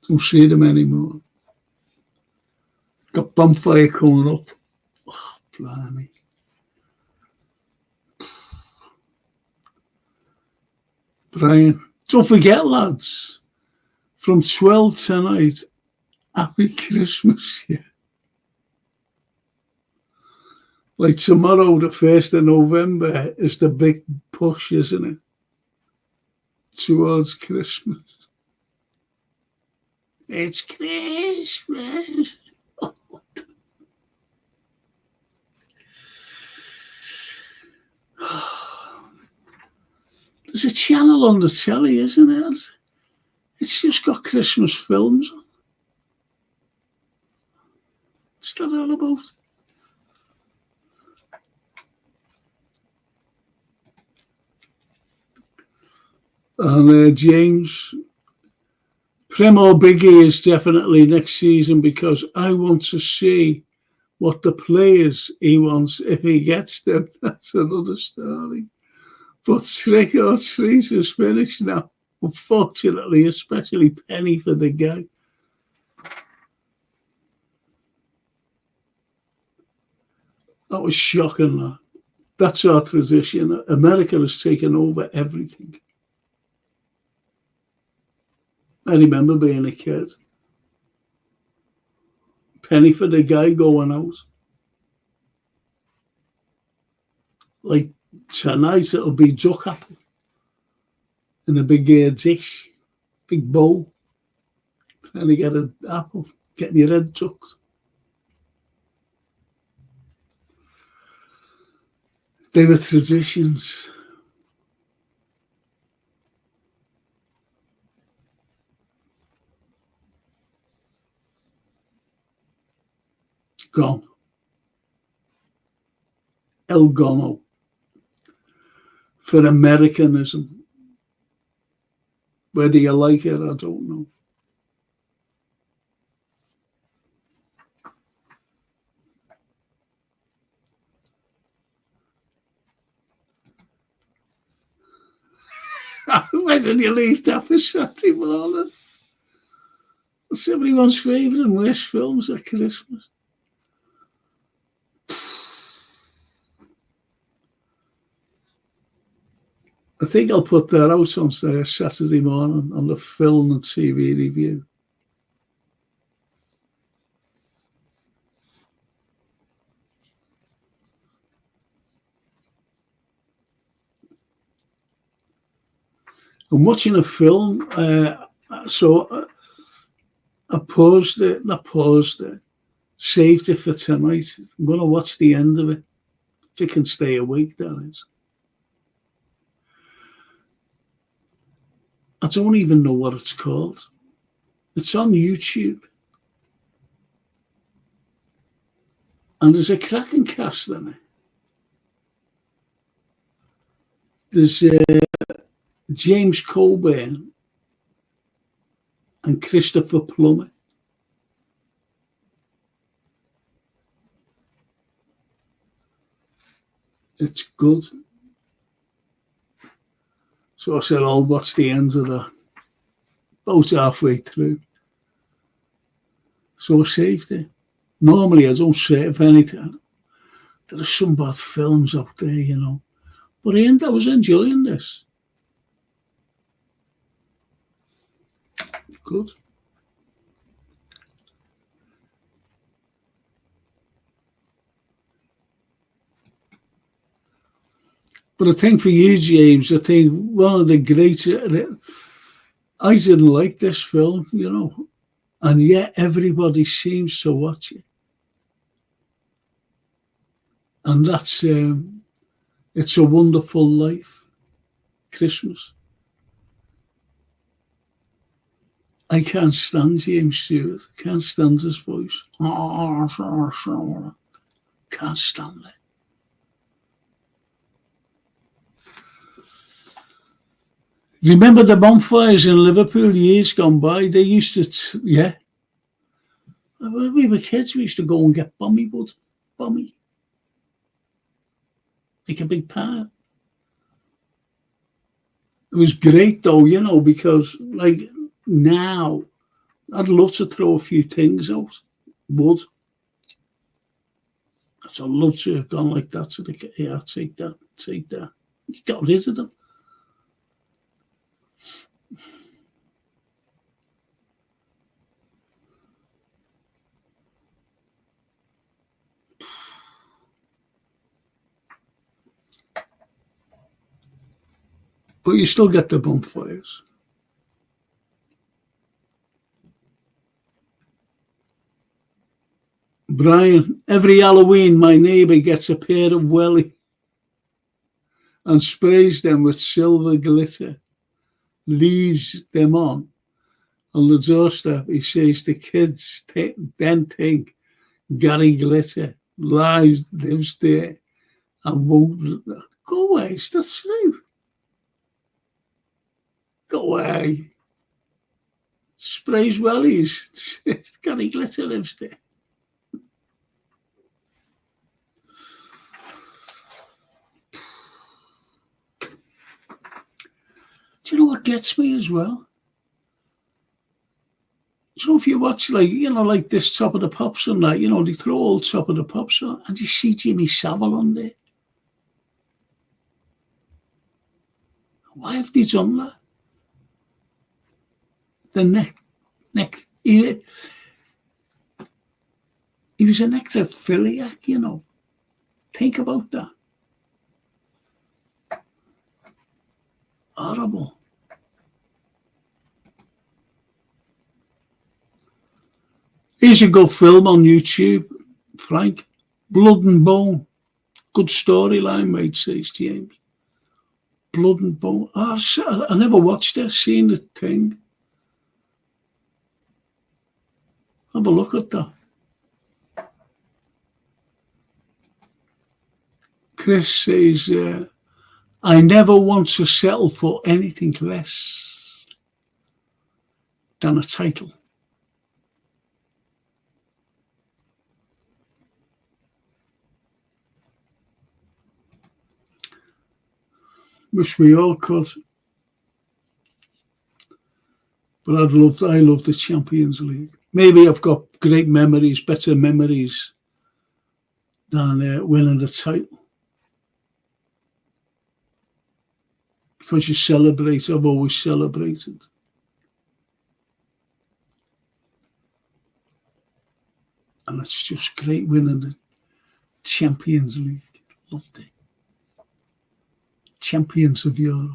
Don't see them anymore. Got bonfire coming up. Oh, blimey. Brian, don't forget, lads, from 12 tonight, happy Christmas, yeah. Like tomorrow, the 1st of November, is the big push, isn't it? Towards Christmas. It's Christmas. There's a channel on the telly, isn't it? It's just got Christmas films on. What's that all about? And James, Primo Biggie is definitely next season because I want to see what the players he wants if he gets them. That's another story. But trick or treat is finished now. Unfortunately, especially Penny for the guy. That was shocking, that. That's our tradition. America has taken over everything. I remember being a kid. Penny for the guy going out. Like tonight, it'll be duck apple in a big dish, big bowl. Penny get an apple, getting your head tucked. They were traditions. Gone. El Gono. For Americanism. Whether you like it, I don't know. Why didn't you leave that for Saturday morning? It's everyone's favourite and worst films at Christmas. I think I'll put that out on Saturday morning on the film and TV review. I'm watching a film, so I paused it, saved it for tonight. I'm going to watch the end of it. If you can stay awake, that is. I don't even know what it's called. It's on YouTube. And there's a cracking cast in it. There's James Coburn and Christopher Plummer. It's good. So I said, I'll watch the end of that. About halfway through. So I saved it. Normally I don't save anything. There are some bad films out there, you know. But I was enjoying this. Good. But I think for you, James, I think one of the great. I didn't like this film, and yet everybody seems to watch it, and that's It's a Wonderful Life, Christmas. I can't stand James Stewart. Can't stand his voice. Can't stand it. Remember the bonfires in Liverpool years gone by? They used to, yeah. When we were kids, we used to go and get bommy wood. Bommy. Like a big pile. It was great though, because like now, I'd love to throw a few things out. Wood. I'd love to have gone like that. So yeah, take that. You got rid of them. But you still get the bonfires. Brian, every Halloween my neighbour gets a pair of welly and sprays them with silver glitter, leaves them on the doorstep. He says the kids then think Gary Glitter lives there and won't go away. That's true. Go away. Sprays wellies. Gary Glitter lives there. Do you know what gets me as well? So if you watch like this Top of the Pops and that, they throw all Top of the Pops on and you see Jimmy Savile on there. Why have they done that? The he was a necrophiliac, Think about that. Horrible. Here's a good film on YouTube, Frank. Blood and Bone. Good storyline, mate, says James. Blood and Bone. Oh, I never watched it, seen the thing. Have a look at that. Chris says, I never want to settle for anything less than a title. Wish we all could. But I love the Champions League. Maybe I've got great memories, better memories than winning the title. Because you celebrate, I've always celebrated. And it's just great winning the Champions League. Loved it. Champions of Europe.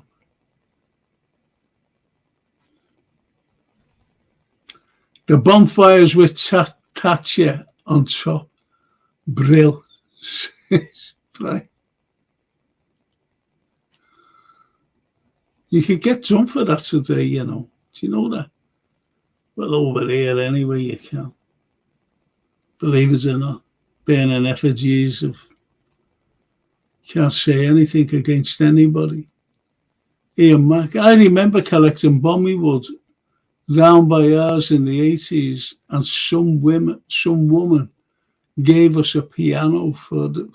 The bonfires with Thatcher on top. Brill. Right. You could get drunk for that today, Do you know that? Well, over here anyway, you can. Believe it or not. Burning effigies of... Can't say anything against anybody. Ian Mac. I remember collecting bommy wood round by ours in the 80s, and some woman gave us a piano for the...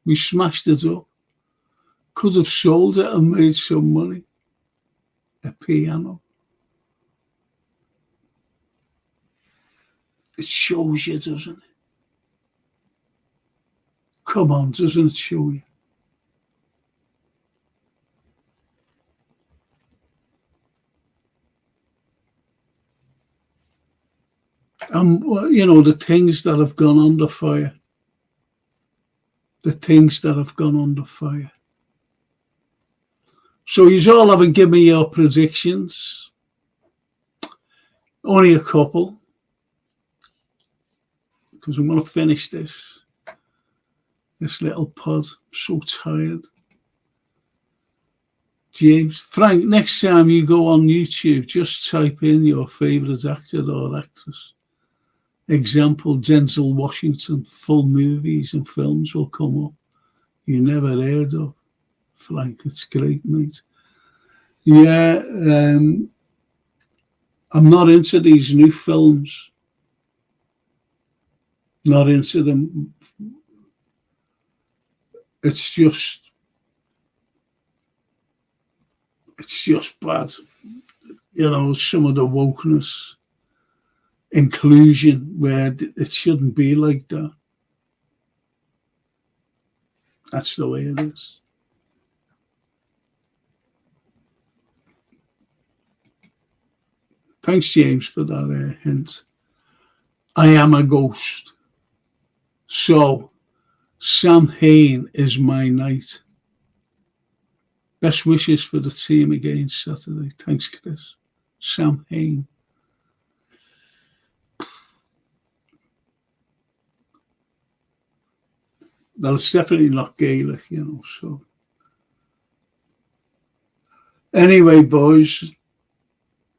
We smashed it up. Could have sold it and made some money. A piano. It shows you, doesn't it? Come on, doesn't it show you? Well, you know, the things that have gone under fire. The things that have gone under fire. So you all haven't given me your predictions. Only a couple. Because I'm going to finish this little pod. I'm so tired. James, Frank, next time you go on YouTube, just type in your favourite actor or actress. Example, Denzel Washington. Full movies and films will come up. You never heard of. Frank, it's great, mate. Yeah, I'm not into these new films. Not into them. It's just bad. You know, some of the wokeness, inclusion, where it shouldn't be like that. That's the way it is. Thanks, James, for that hint. I am a ghost. So, Sam Hain is my night. Best wishes for the team against Saturday. Thanks, Chris. Sam Hain. Well, it's definitely not Gaelic, you know, so. Anyway, boys,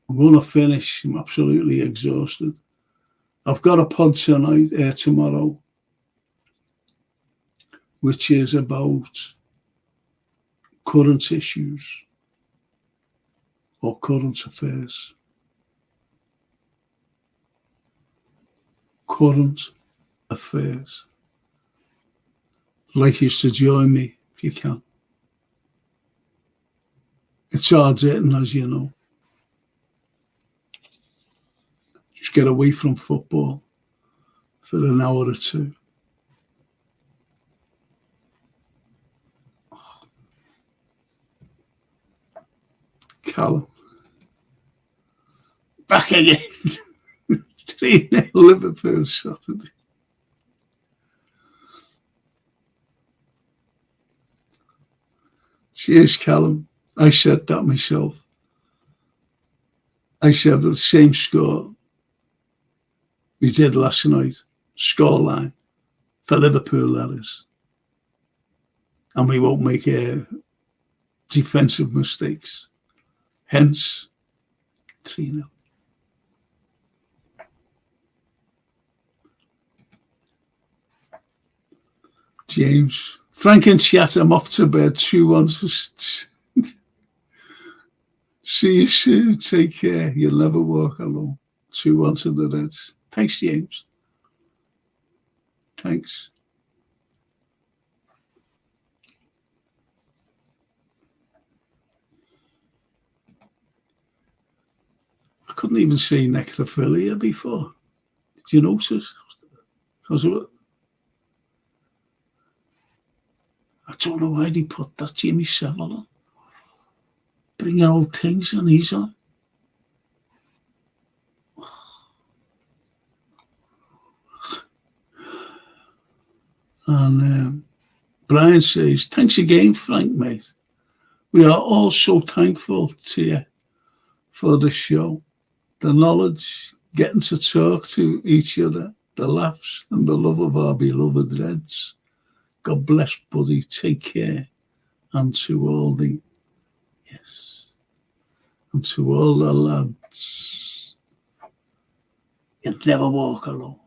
I'm going to finish. I'm absolutely exhausted. I've got a pod tomorrow, which is about current issues or current affairs. Current affairs. I'd like you to join me if you can. It's hard hitting, as you know. Just get away from football for an hour or two. Callum. Back again. 3-0 Liverpool Saturday. Cheers, Callum. I said that myself. I said the same score we did last night, scoreline for Liverpool, that is. And we won't make defensive mistakes. Hence, 3-0. James. Frank and chat, I'm off to bed. 2-1. See you soon. Take care. You'll never walk alone. 2-1 to the Reds. Thanks, James. Thanks. I couldn't even say necrophilia before. Did you notice? I don't know why they put that Jimmy Savile on. Bringing old things and he's on. And Brian says, thanks again, Frank, mate. We are all so thankful to you for the show, the knowledge, getting to talk to each other, the laughs and the love of our beloved Reds. God bless, buddy. Take care. And to all the, yes, and to all the lads, you'll never walk alone.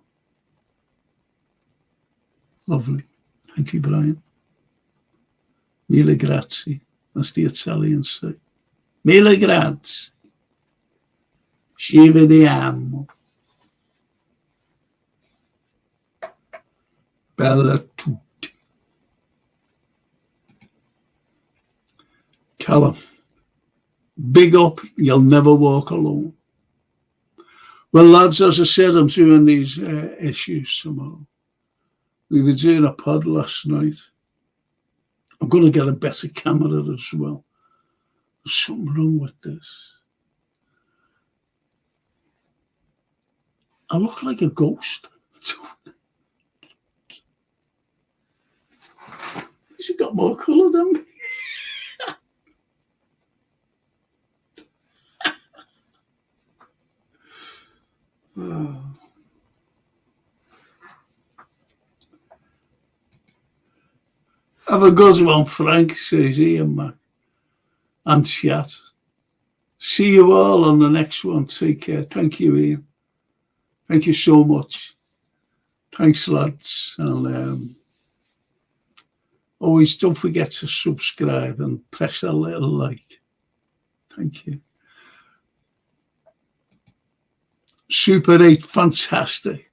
Lovely. Thank you, Brian. Mille grazie, as the Italians say. Mille grazie. Ci vediamo. Bella tutti. Callum, big up, you'll never walk alone. Well, lads, as I said, I'm doing these issues tomorrow. We were doing a pod last night. I'm going to get a better camera as well. There's something wrong with this. I look like a ghost. She got more colour than me. Oh. Have a good one, Frank, says Ian Mac. And chat. See you all on the next one. Take care. Thank you, Ian. Thank you so much. Thanks, lads. And always don't forget to subscribe and press that little like. Thank you. Super 8, fantastic.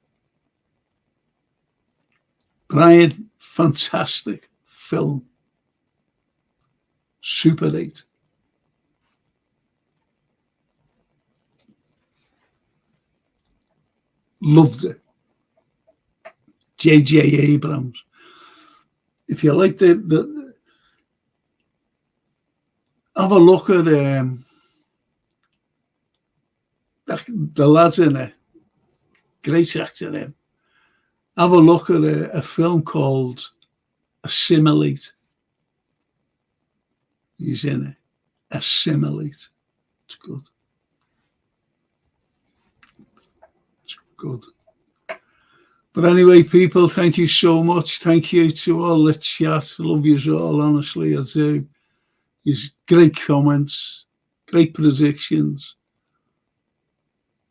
Brian, fantastic film. Super 8. Loved it. J.J. Abrams. If you like the have a look at the lads in it. Great actor in. Have a look at a film called Assimilate. He's in it. Assimilate. It's good. It's good. But anyway, people, thank you so much. Thank you to all the chat. I love you all, honestly, I do. It's great comments, great predictions.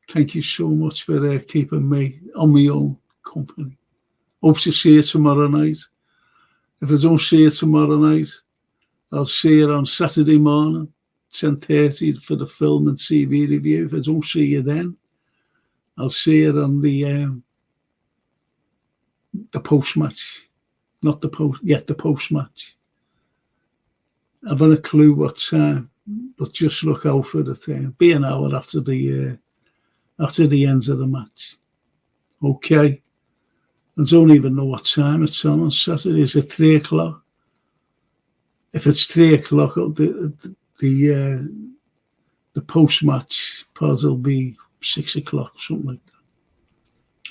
Thank you so much for keeping me on my own company. Hope to see you tomorrow night. If I don't see you tomorrow night, I'll see you on Saturday morning, 10:30 for the film and TV review. If I don't see you then, I'll see you on the post-match. Not the post, yet the post-match. I haven't a clue what time, but just look out for the thing. Be an hour after the end of the match. Okay. I don't even know what time it's on Saturday. Is it 3 o'clock? If it's 3 o'clock, the post-match part will be 6 o'clock, something like that.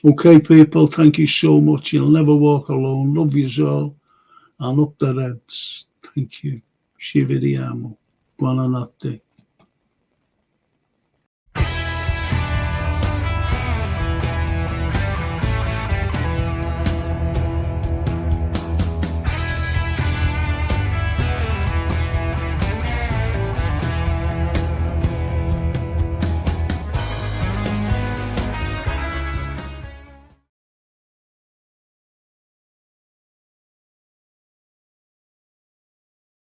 Okay, people, thank you so much. You'll never walk alone. Love you all. And up the Reds. Thank you. Ci vediamo. Buonanotte.